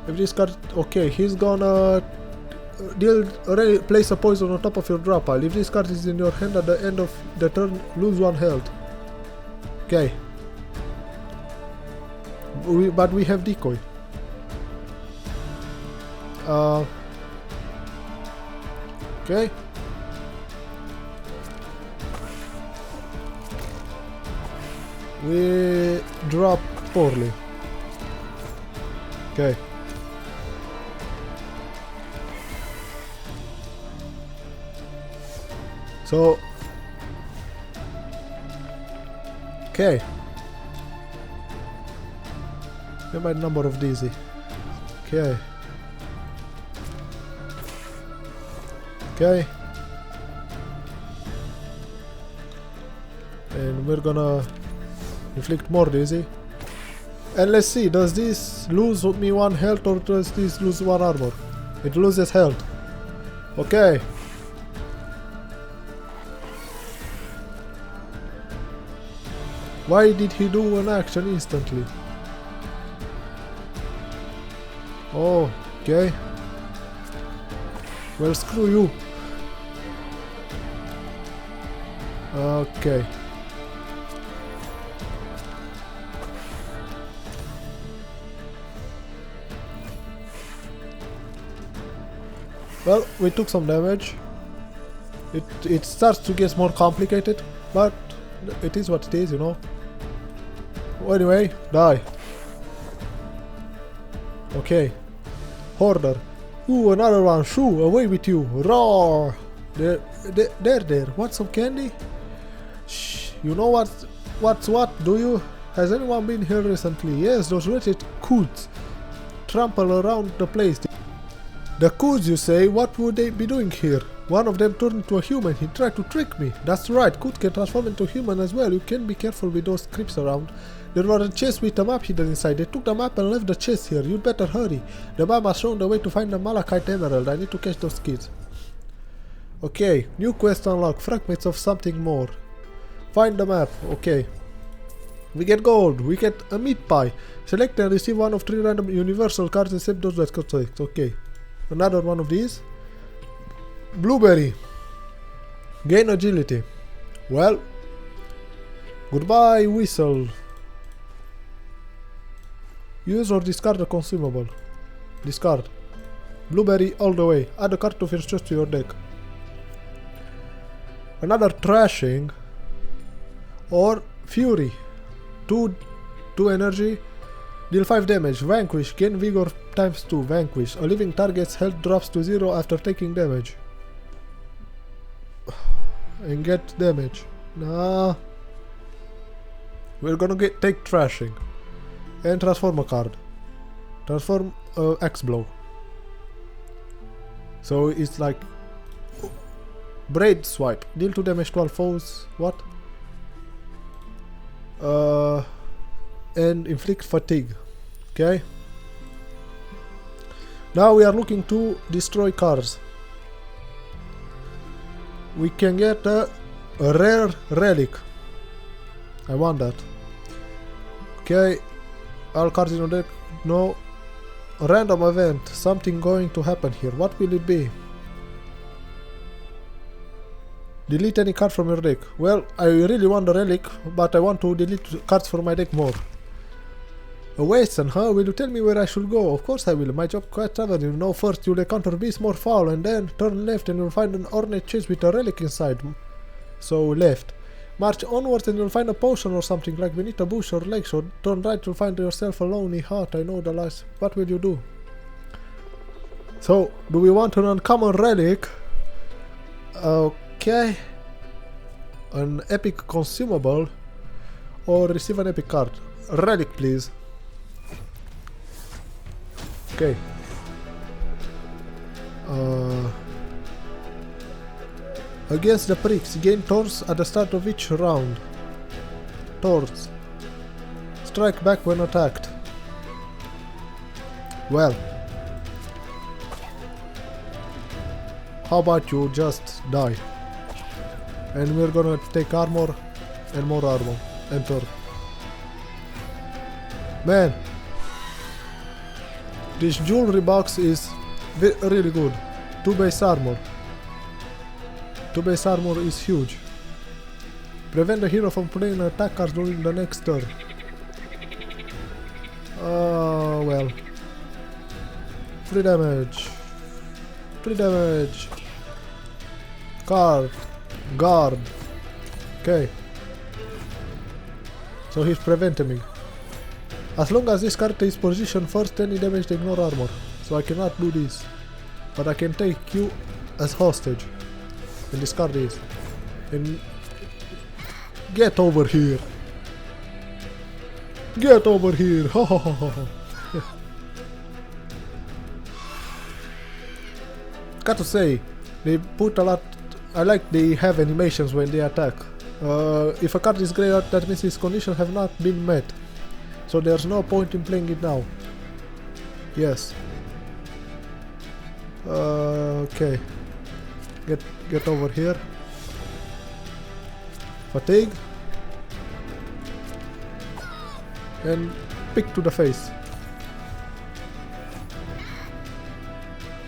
If this card, okay, he's gonna place a poison on top of your drop pile. If this card is in your hand at the end of the turn, lose 1 health. Okay. But we have decoy. Okay. We drop poorly. Okay. So, okay. Get my number of Dizzy. Okay. Okay. And we're gonna inflict more Dizzy. And let's see, does this lose me 1 health or does this lose 1 armor? It loses health. Okay. Why did he do an action instantly? Oh, okay. Well, screw you. Okay. Well, we took some damage. It starts to get more complicated, but it is what it is, you know. Anyway, die. Okay. Hoarder. Ooh, another one. Shoo, away with you. Roar. There. Want some candy? Shh. You know what's what, do you? Has anyone been here recently? Yes, those wretched coots trample around the place. The coots, you say? What would they be doing here? One of them turned into a human. He tried to trick me. That's right, Coot can transform into human as well. You can be careful with those creeps around. There was a chest with a map hidden inside. They took the map and left the chest here. You'd better hurry. The map has shown the way to find the Malachite Emerald. I need to catch those kids. Okay, new quest unlocked. Fragments of something more. Find the map. Okay. We get gold. We get a meat pie. Select and receive one of 3 random universal cards except those that got select. Okay. Another one of these. Blueberry. Gain agility. Well. Goodbye, whistle. Use or discard a consumable. Discard. Blueberry all the way. Add a card of your choice to your deck. Another trashing. Or fury. 2 energy. Deal 5 damage. Vanquish. Gain vigor times 2. Vanquish. A living target's health drops to 0 after taking damage. And get damage. Nah. We're gonna take trashing. And transform a card. Transform X-Blow. So it's like Braid Swipe. Deal 2 damage to all foes. What? And inflict fatigue. Okay. Now we are looking to destroy cars. we can get a rare relic. I want that. Okay, all cards in your deck. No. Random event. Something going to happen here. What will it be? Delete any card from your deck. Well, I really want the relic, but I want to delete cards from my deck more. A wasteland, huh? Will you tell me where I should go? Of course I will. My job quite travel. You know, first you'll encounter beasts more foul, and then turn left and you'll find an ornate chest with a relic inside. So left. March onwards and you'll find a potion or something like beneath a bush or lake. So turn right, you'll find yourself a lonely heart. I know the lies. What will you do? So, do we want an uncommon relic? Okay. An epic consumable. Or receive an epic card. Relic, please. Okay. Against the pricks, gain Thorns at the start of each round. Thorns. Strike back when attacked. Well. How about you just die? And we're gonna take armor and more armor. Enter. Man. This jewelry box is really good. 2 base armor. 2 base armor is huge. Prevent the hero from playing attack cards during the next turn. Well. 3 damage. 3 damage. Card. Guard. Okay. So he's preventing me. As long as this card is positioned first, any damage to ignore armor. So I cannot do this. But I can take you as hostage. And discard this. And get over here. Get over here. Ha ha ha ha. Got to say, they put a lot. I like they have animations when they attack. If a card is grayed out, that means its conditions have not been met. So there's no point in playing it now. Yes. Okay. Get over here. Fatigue. And pick to the face.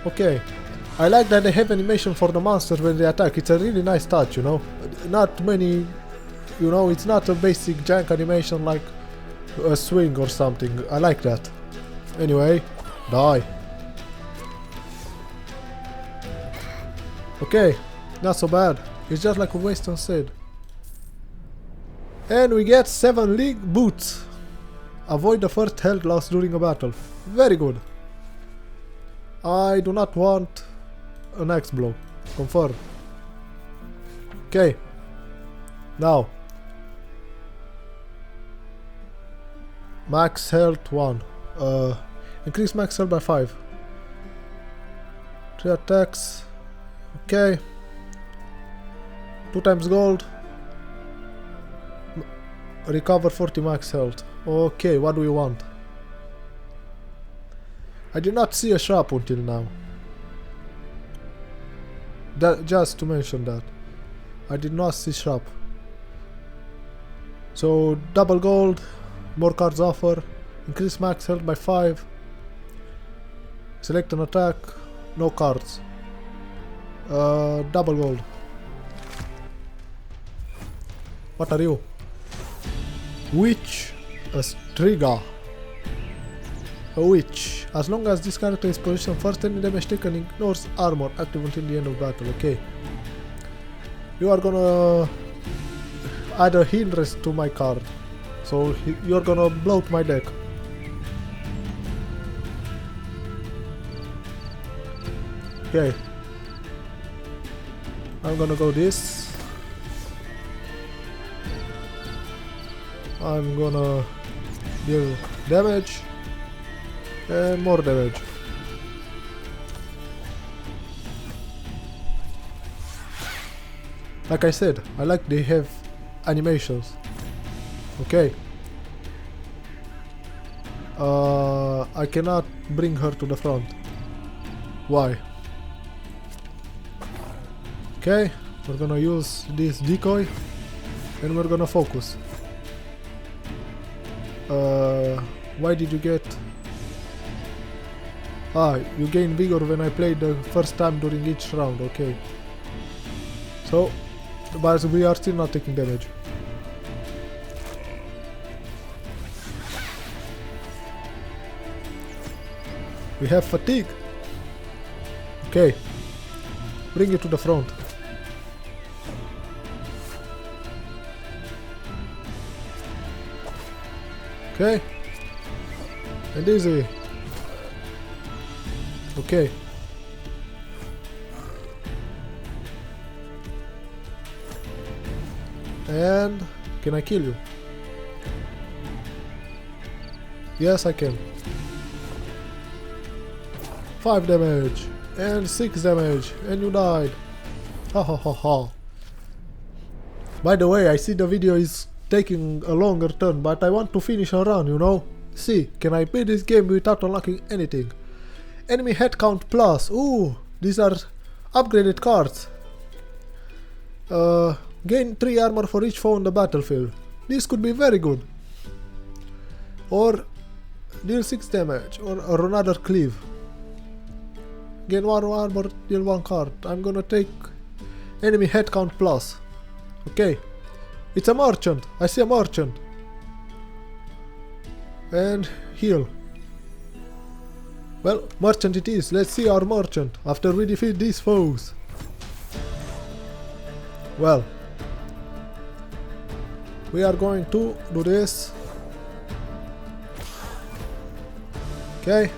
Okay. I like that they have animation for the monsters when they attack. It's a really nice touch, you know. Not many, you know, it's not a basic jank animation like a swing or something. I like that. Anyway, die. Okay, not so bad. It's just like Weston said. And we get 7 league boots. Avoid the first health loss during a battle. Very good. I do not want an axe blow. Confirm. Okay. Now. Max health 1. Increase max health by 5. 3 attacks. Okay. 2 times gold. Recover 40 max health. Okay, what do we want? I did not see a shop until now. Just to mention that. I did not see shop. So, double gold. More cards offer. Increase max health by 5. Select an attack. No cards. Double gold. What are you? Witch. A Striga. A witch. As long as this character is positioned first, any damage taken ignores armor active until the end of battle. Okay. You are gonna add a heal rest to my card. So you're gonna bloat my deck. Okay. I'm gonna go this. I'm gonna deal damage. And more damage. Like I said, I like they have animations. Okay. I cannot bring her to the front. Why? Okay, We're gonna use this decoy and we're gonna focus. Why did you get... Ah, you gain vigor when I played the first time during each round, okay. So, but we are still not taking damage. We have fatigue. Okay. Bring it to the front. Okay. And easy. Okay. And can I kill you? Yes, I can. 5 damage and 6 damage and you died. Ha ha ha ha. By the way, I see the video is taking a longer turn, but I want to finish a run, you know? See, can I beat this game without unlocking anything? Enemy head count plus. Ooh, these are upgraded cards. Gain 3 armor for each foe on the battlefield. This could be very good. Or deal 6 damage, or another cleave. Gain 1 armor, deal 1 card. I'm gonna take enemy head count plus. Okay. It's a merchant. I see a merchant. And heal. Well, merchant it is. Let's see our merchant after we defeat these foes. Well, we are going to do this. Okay.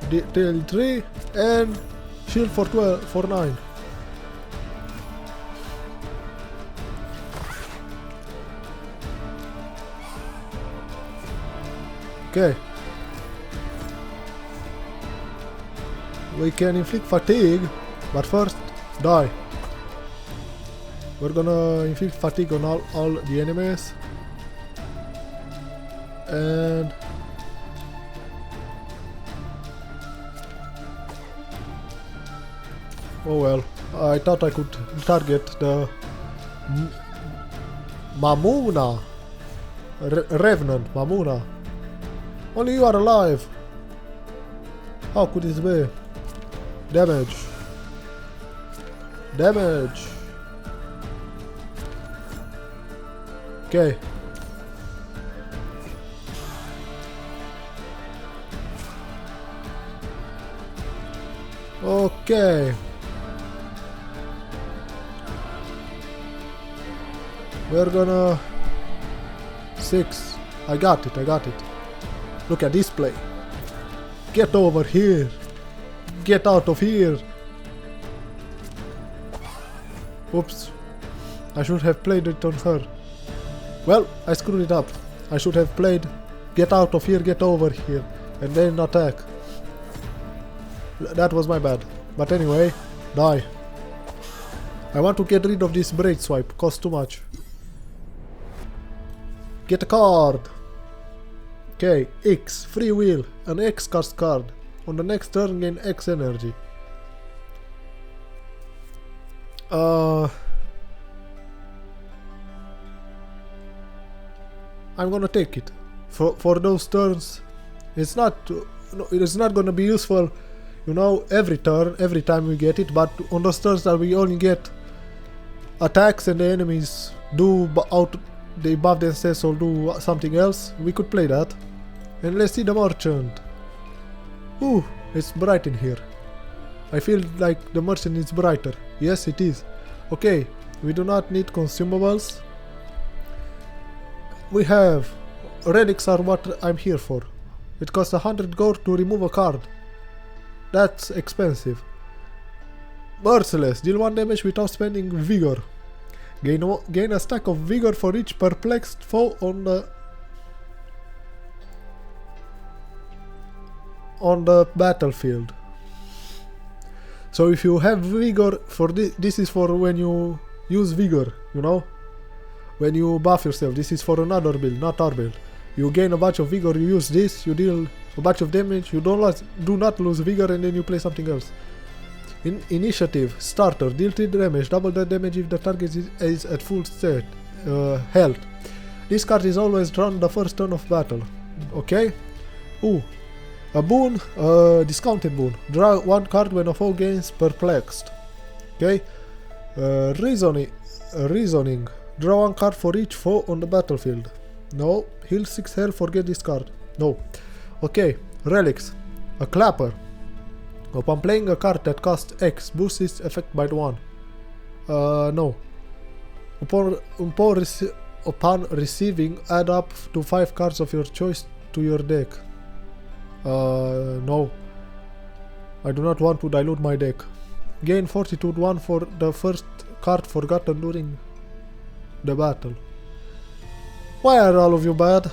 Deal 3 and shield for 12 for 9. Okay. We can inflict fatigue, but first die. We're gonna inflict fatigue on all the enemies. And oh well, I thought I could target the Mamuna. Revenant, Mamuna. Only you are alive. How could this be? Damage. Damage. Okay. Okay. We're gonna... 6. I got it, I got it. Look at this play. Get over here. Get out of here. Oops. I should have played it on her. Well, I screwed it up. I should have played get out of here, get over here, and then attack. That was my bad. But anyway, die. I want to get rid of this braid swipe. Costs too much. Get a card. Okay, X, free will, an X cost card. On the next turn gain X energy. I'm gonna take it. For those turns, it's not gonna be useful, you know, every turn, every time we get it, but on those turns that we only get attacks and the enemies do they buff themselves or do something else, we could play that. And let's see the merchant. Ooh, it's bright in here. I feel like the merchant is brighter. Yes, it is. Okay, we do not need consumables. We have relics are what I'm here for. It costs 100 gold to remove a card. That's expensive. Merciless, deal 1 damage without spending vigor. Gain a stack of vigor for each perplexed foe on the battlefield. So if you have vigor, for this is for when you use vigor, you know, when you buff yourself. This is for another build, not our build. You gain a bunch of vigor, you use this, you deal a bunch of damage. You do not lose vigor, and then you play something else. Initiative starter, deal 3 damage, double the damage if the target is at full state health. This card is always drawn the first turn of battle. Okay. Ooh, a boon, discounted boon. Draw 1 card when a foe gains perplexed. Okay. Reasoning. Draw 1 card for each foe on the battlefield. No. Heal 6 health, forget this card. No. Okay. Relics. A clapper. Upon playing a card that costs X, boosts its effect by 1. No. Upon receiving, add up to 5 cards of your choice to your deck. No. I do not want to dilute my deck. Gain Fortitude 1 for the first card forgotten during the battle. Why are all of you bad?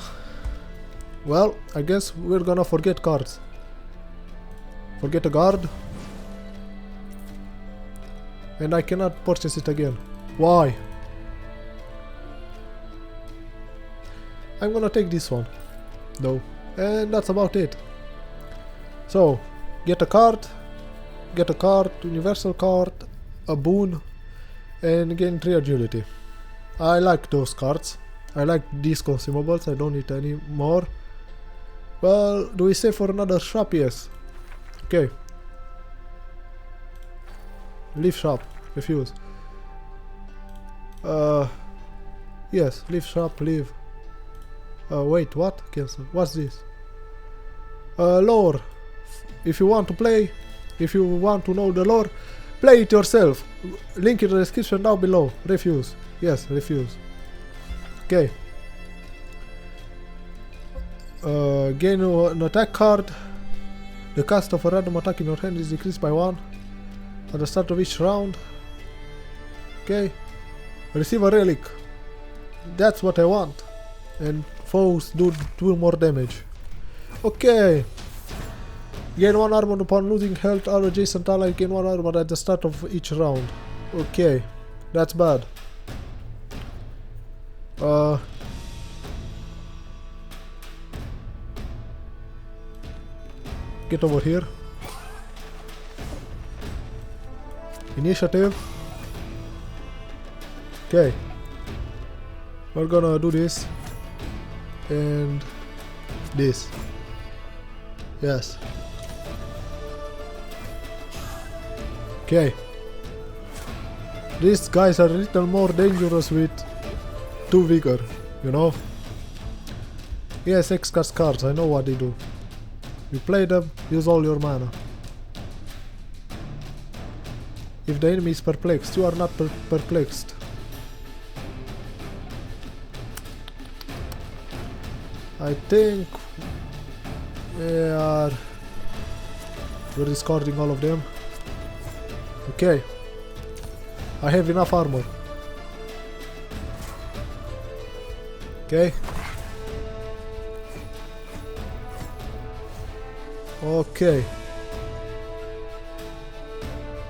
Well, I guess we're gonna forget cards. Forget a guard. And I cannot purchase it again. Why? I'm gonna take this one, though. And that's about it. So, get a card, universal card, a boon, and gain 3 agility. I like those cards. I like these consumables, I don't need any more. Well, do we save for another shop? Yes. Okay. Leave shop. Refuse. Yes, leave shop, leave. Wait, what? Cancel. What's this? Lore. If you want to play, if you want to know the lore, play it yourself. Link in the description down below. Refuse. Yes, refuse. Okay. Gain an attack card. The cost of a random attack in your hand is decreased by 1 at the start of each round. Okay. Receive a relic. That's what I want. And foes do 2 more damage. Okay. Gain 1 armor upon losing health. All adjacent allies gain 1 armor at the start of each round. Okay. That's bad. Get over here. Initiative. Okay. We're gonna do this. And this. Yes. Okay. These guys are a little more dangerous with 2 vigor, you know? Yes, X cards, I know what they do. You play them, use all your mana. If the enemy is perplexed, you are not perplexed. I think we're discarding all of them. Okay. I have enough armor. Okay. Okay.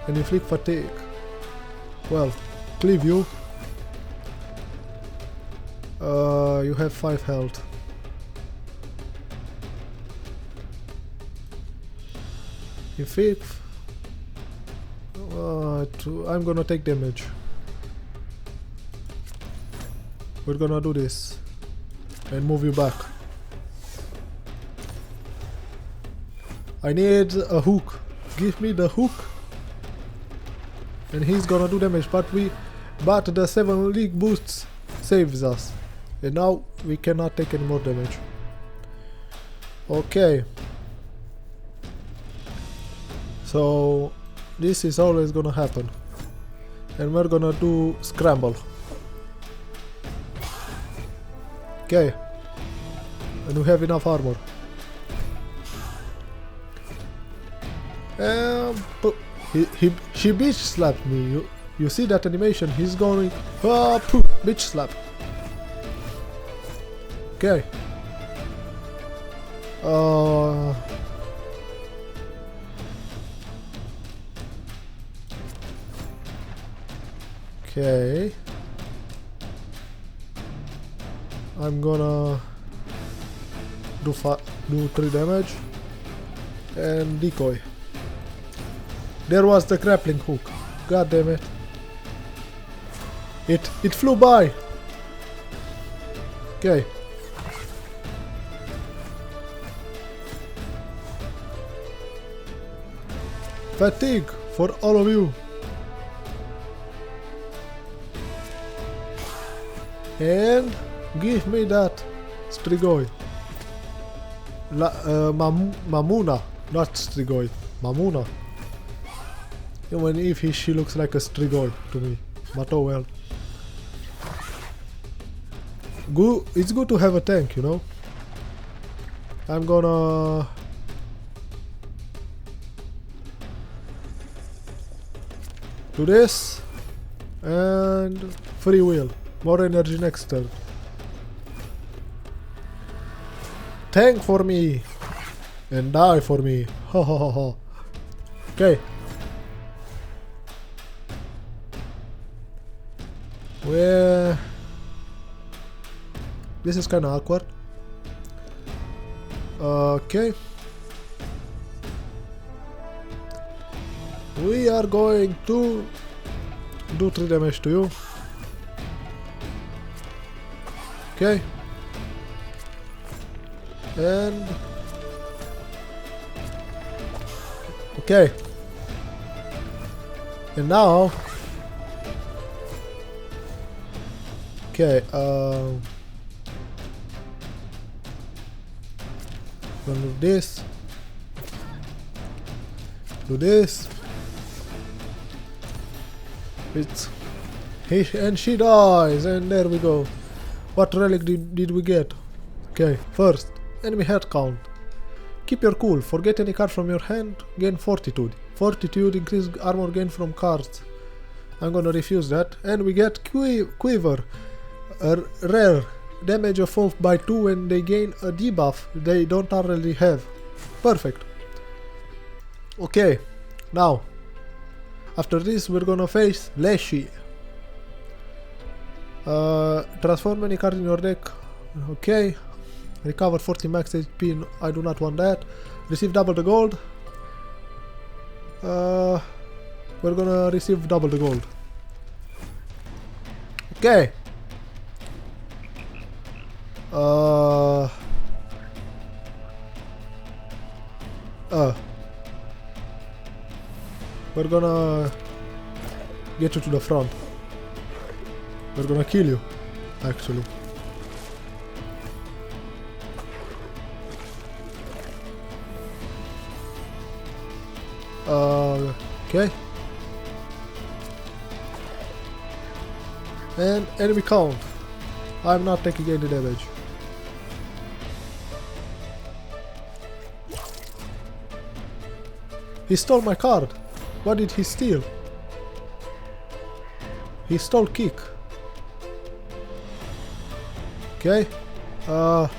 And inflict fatigue. Well, cleave you. You have 5 health. Inflict. I'm gonna take damage. We're gonna do this. And move you back. I need a hook. Give me the hook. And he's gonna do damage, but the 7 league boosts saves us. And now we cannot take any more damage. Okay. So this is always gonna happen. And we're gonna do scramble. Okay. And we have enough armor. She bitch slapped me. You see that animation? He's going bitch slap. Okay. Okay. I'm gonna do do 3 damage. And decoy. There was the grappling hook. God damn it. It flew by. Okay. Fatigue for all of you. And give me that Strigoi. Mamuna, not Strigoi. Mamuna. Even if she looks like a Strigoi to me. But oh well. It's good to have a tank, you know. I'm gonna do this and free will. More energy next turn. Tank for me and die for me. Ha ha ha ha. Okay. Where? This is kind of awkward. Okay. We are going to do 3 damage to you. Okay. And okay. And now okay, gonna do this. Do this. And she dies, and there we go. What relic did we get? Okay, first, enemy head count. Keep your cool, forget any card from your hand, gain fortitude. Fortitude increase armor gain from cards. I'm gonna refuse that. And we get quiver. A rare. Damage of foe by 2 when they gain a debuff they don't already have. Perfect. Okay, now after this we're gonna face Leshy. Transform any card in your deck. Okay. Recover 40 max HP. I do not want that. Receive double the gold. We're gonna receive double the gold. Okay. We're gonna get you to the front. We're gonna kill you, actually. Okay. And enemy count. I'm not taking any damage. He stole my card. What did he steal? He stole kick. Okay. Well.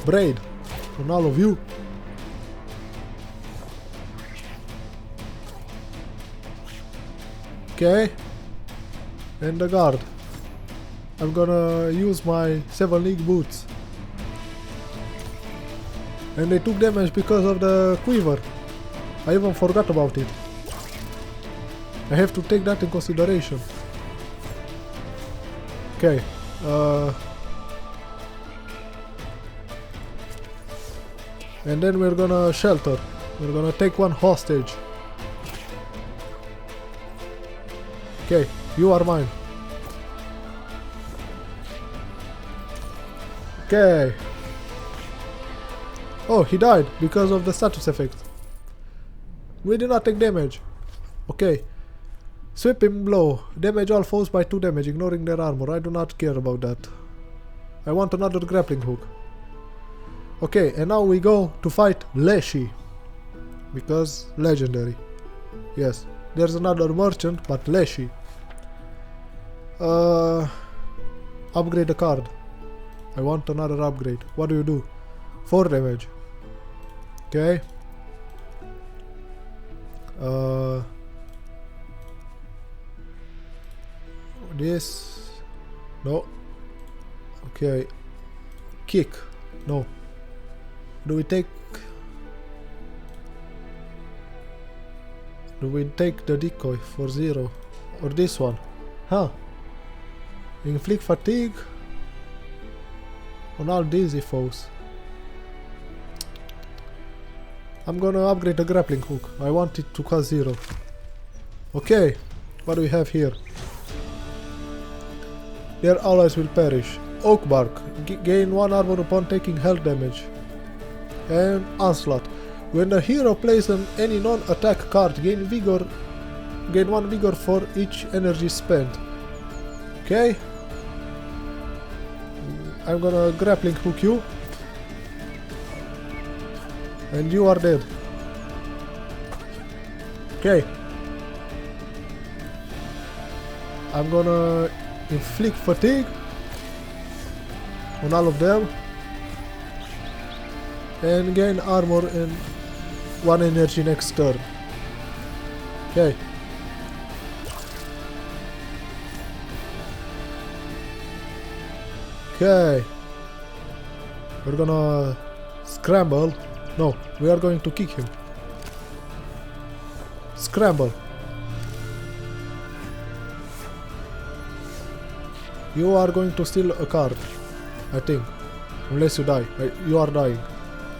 Braid. On all of you. Okay. And the guard. I'm gonna use my 7 league boots. And they took damage because of the quiver. I even forgot about it. I have to take that in consideration. Okay. And then we're gonna shelter. We're gonna take one hostage. Okay, you are mine. Okay. Oh, he died because of the status effect. We did not take damage. Okay. Sweeping blow. Damage all foes by 2 damage, ignoring their armor. I do not care about that. I want another grappling hook. Okay, and now we go to fight Leshy. Because legendary. Yes. There's another merchant, but Leshy. Upgrade the card. I want another upgrade. What do you do? 4 damage. Okay. this. No. Okay. Kick. No. Do we take the decoy for 0? Or this one? Huh. Inflict fatigue on all dizzy foes. I'm gonna upgrade the grappling hook. I want it to cost 0. Okay. What do we have here? Their allies will perish. Oak bark. Gain 1 armor upon taking health damage. And onslaught. When the hero plays any non-attack card, gain 1 vigor for each energy spent. Okay. I'm gonna grappling hook you. And you are dead. Okay. I'm gonna inflict fatigue on all of them. And gain armor and 1 energy next turn. Okay. Okay. We're gonna scramble. No, we are going to kick him. Scramble. You are going to steal a card, I think. Unless you die. You are dying.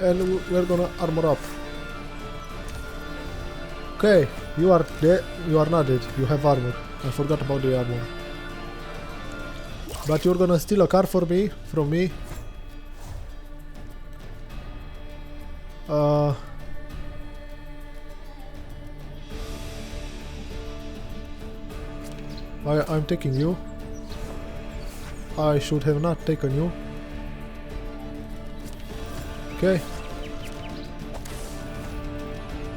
And we're gonna armor up. Okay, you are dead. You are not dead. You have armor. I forgot about the armor. But you're gonna steal a card from me. I'm taking you. I should have not taken you. Okay.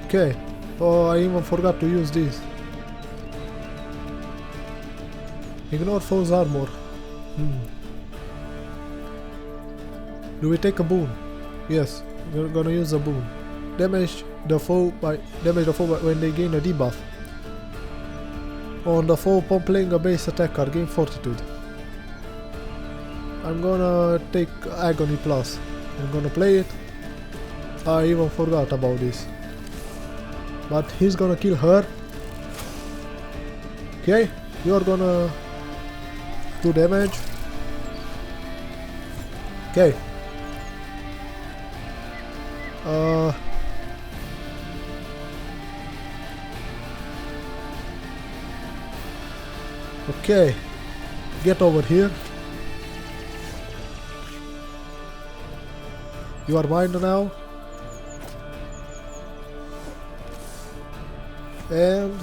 Okay. Oh, I even forgot to use this. Ignore foe's armor. Do we take a boon? Yes, we're gonna use a boon. Damage the foe when they gain a debuff. On the foe upon playing a base attack card, gain fortitude. I'm gonna take Agony Plus. I'm gonna play it. I even forgot about this. But he's gonna kill her. Okay, you're gonna do damage. Okay. Okay. Get over here. You are mine now. And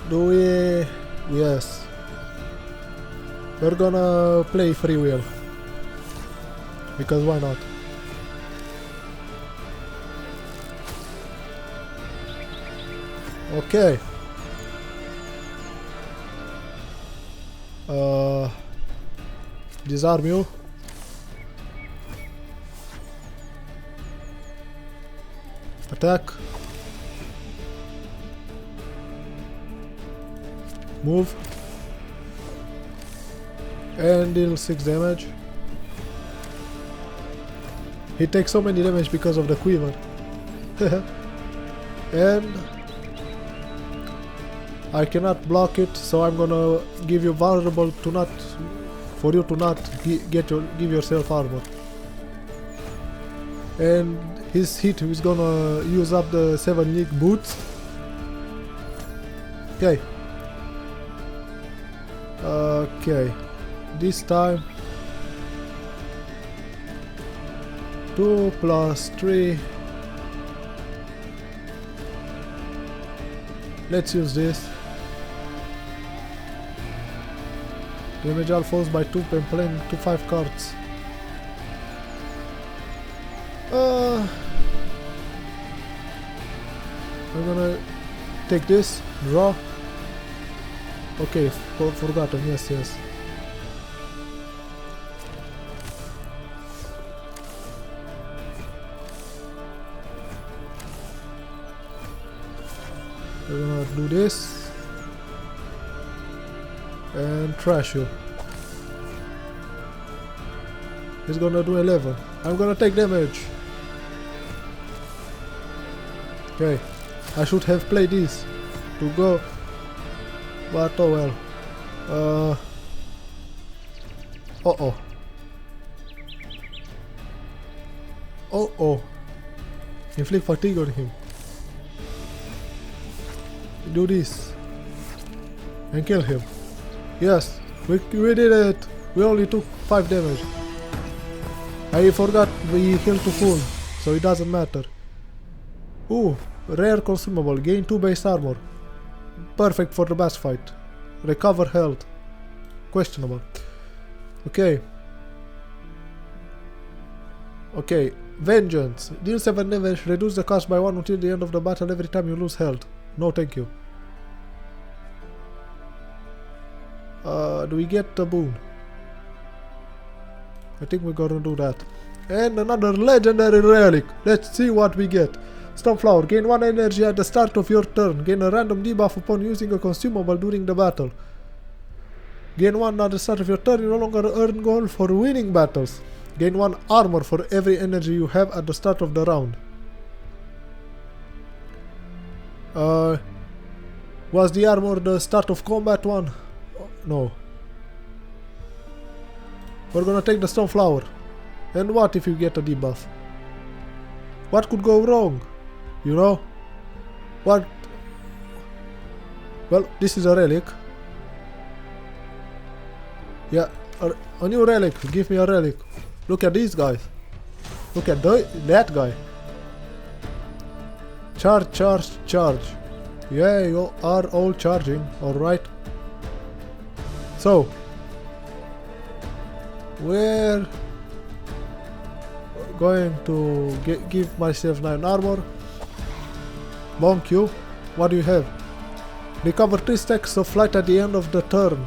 do we... Yes. We're gonna play free will. Because why not? Okay. Disarm you. Attack. Move. And deal 6 damage. He takes so many damage because of the quiver. And I cannot block it, so I'm gonna give you vulnerable to not, for you to not give yourself armor. And his hit is gonna use up the 7 league boots. Okay. Okay. This time 2 plus 3. Let's use this. Damage all foes by 2 when playing 5 cards. I'm gonna take this, draw. Okay, forgotten, yes. We're gonna do this. and trash you. He's gonna do 11. I'm gonna take damage. Okay, I should have played this to go, but oh well. Uh-oh. Uh-oh. Inflict fatigue on him. Do this. And kill him. Yes, we did it. We only took 5 damage. I forgot we healed to full, so it doesn't matter. Ooh, rare consumable. Gain 2 base armor. Perfect for the boss fight. Recover health. Questionable. Okay. Okay. Vengeance. Deal 7 damage. Reduce the cost by 1 until the end of the battle every time you lose health. No thank you. Do we get the boon? I think we're gonna do that. And another legendary relic. Let's see what we get. Stoneflower. Gain 1 energy at the start of your turn. Gain a random debuff upon using a consumable during the battle. Gain 1 at the start of your turn. You no longer earn gold for winning battles. Gain 1 armor for every energy you have at the start of the round. Was the armor the start of combat one? No. We're gonna take the Stoneflower. And what if you get a debuff? What could go wrong? You know? What? Well, this is a relic. Yeah, a new relic. Give me a relic. Look at these guys. Look at that guy. Charge, charge, charge. Yeah, you are all charging. Alright. So, we're going to give myself 9 armor. Bonk you. What do you have? Recover 3 stacks of flight at the end of the turn.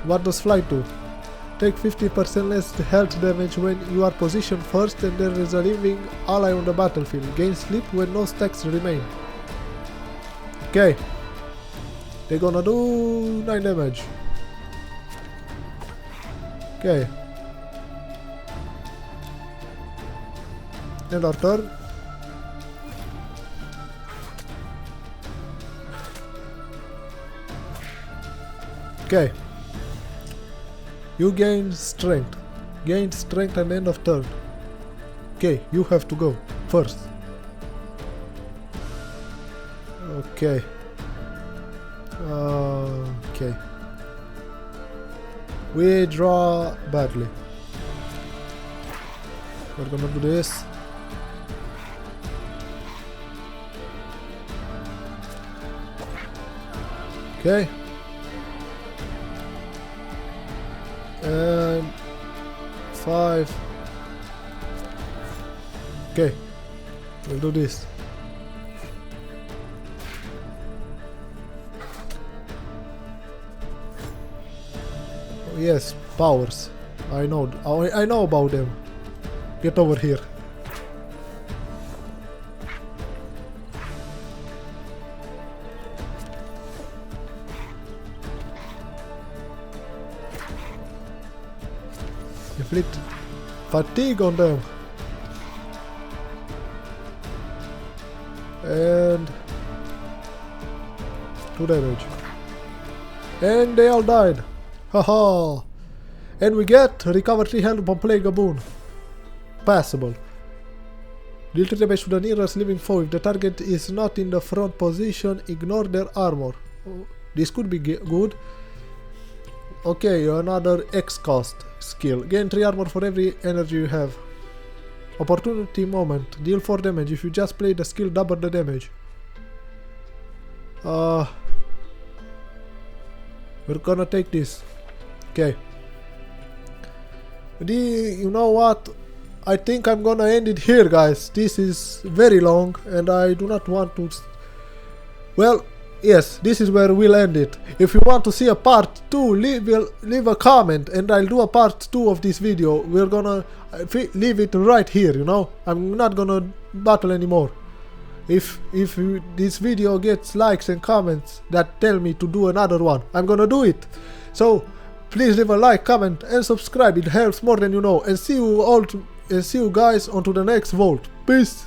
What does flight do? Take 50% less health damage when you are positioned first and there is a living ally on the battlefield. Gain sleep when no stacks remain. Okay. They're gonna do 9 damage. Okay. End our turn. Okay. You gain strength. Gain strength at the end of turn. Okay, you have to go first. Okay. Okay. We draw badly. We're gonna do this. Okay. And 5. Okay. We'll do this. Oh, yes, powers. I know about them. Get over here. Inflict fatigue on them. And 2 damage. And they all died. Haha. And we get recover 3 health upon playing a boon. Passable. Deal 3 damage to the nearest living foe. If the target is not in the front position, ignore their armor. This could be good. Okay, another X cost skill. Gain 3 armor for every energy you have. Opportunity moment. Deal 4 damage. If you just play the skill, double the damage. We're gonna take this. Okay. You know what? I think I'm gonna end it here, guys. This is very long and I do not want to... Well, yes, this is where we'll end it. If you want to see a part 2, leave a comment and I'll do a part 2 of this video. We're gonna leave it right here, you know. I'm not gonna battle anymore. If this video gets likes and comments that tell me to do another one, I'm gonna do it. So, Please leave a like, comment, and subscribe. It helps more than you know. And see you guys onto the next vault. Peace.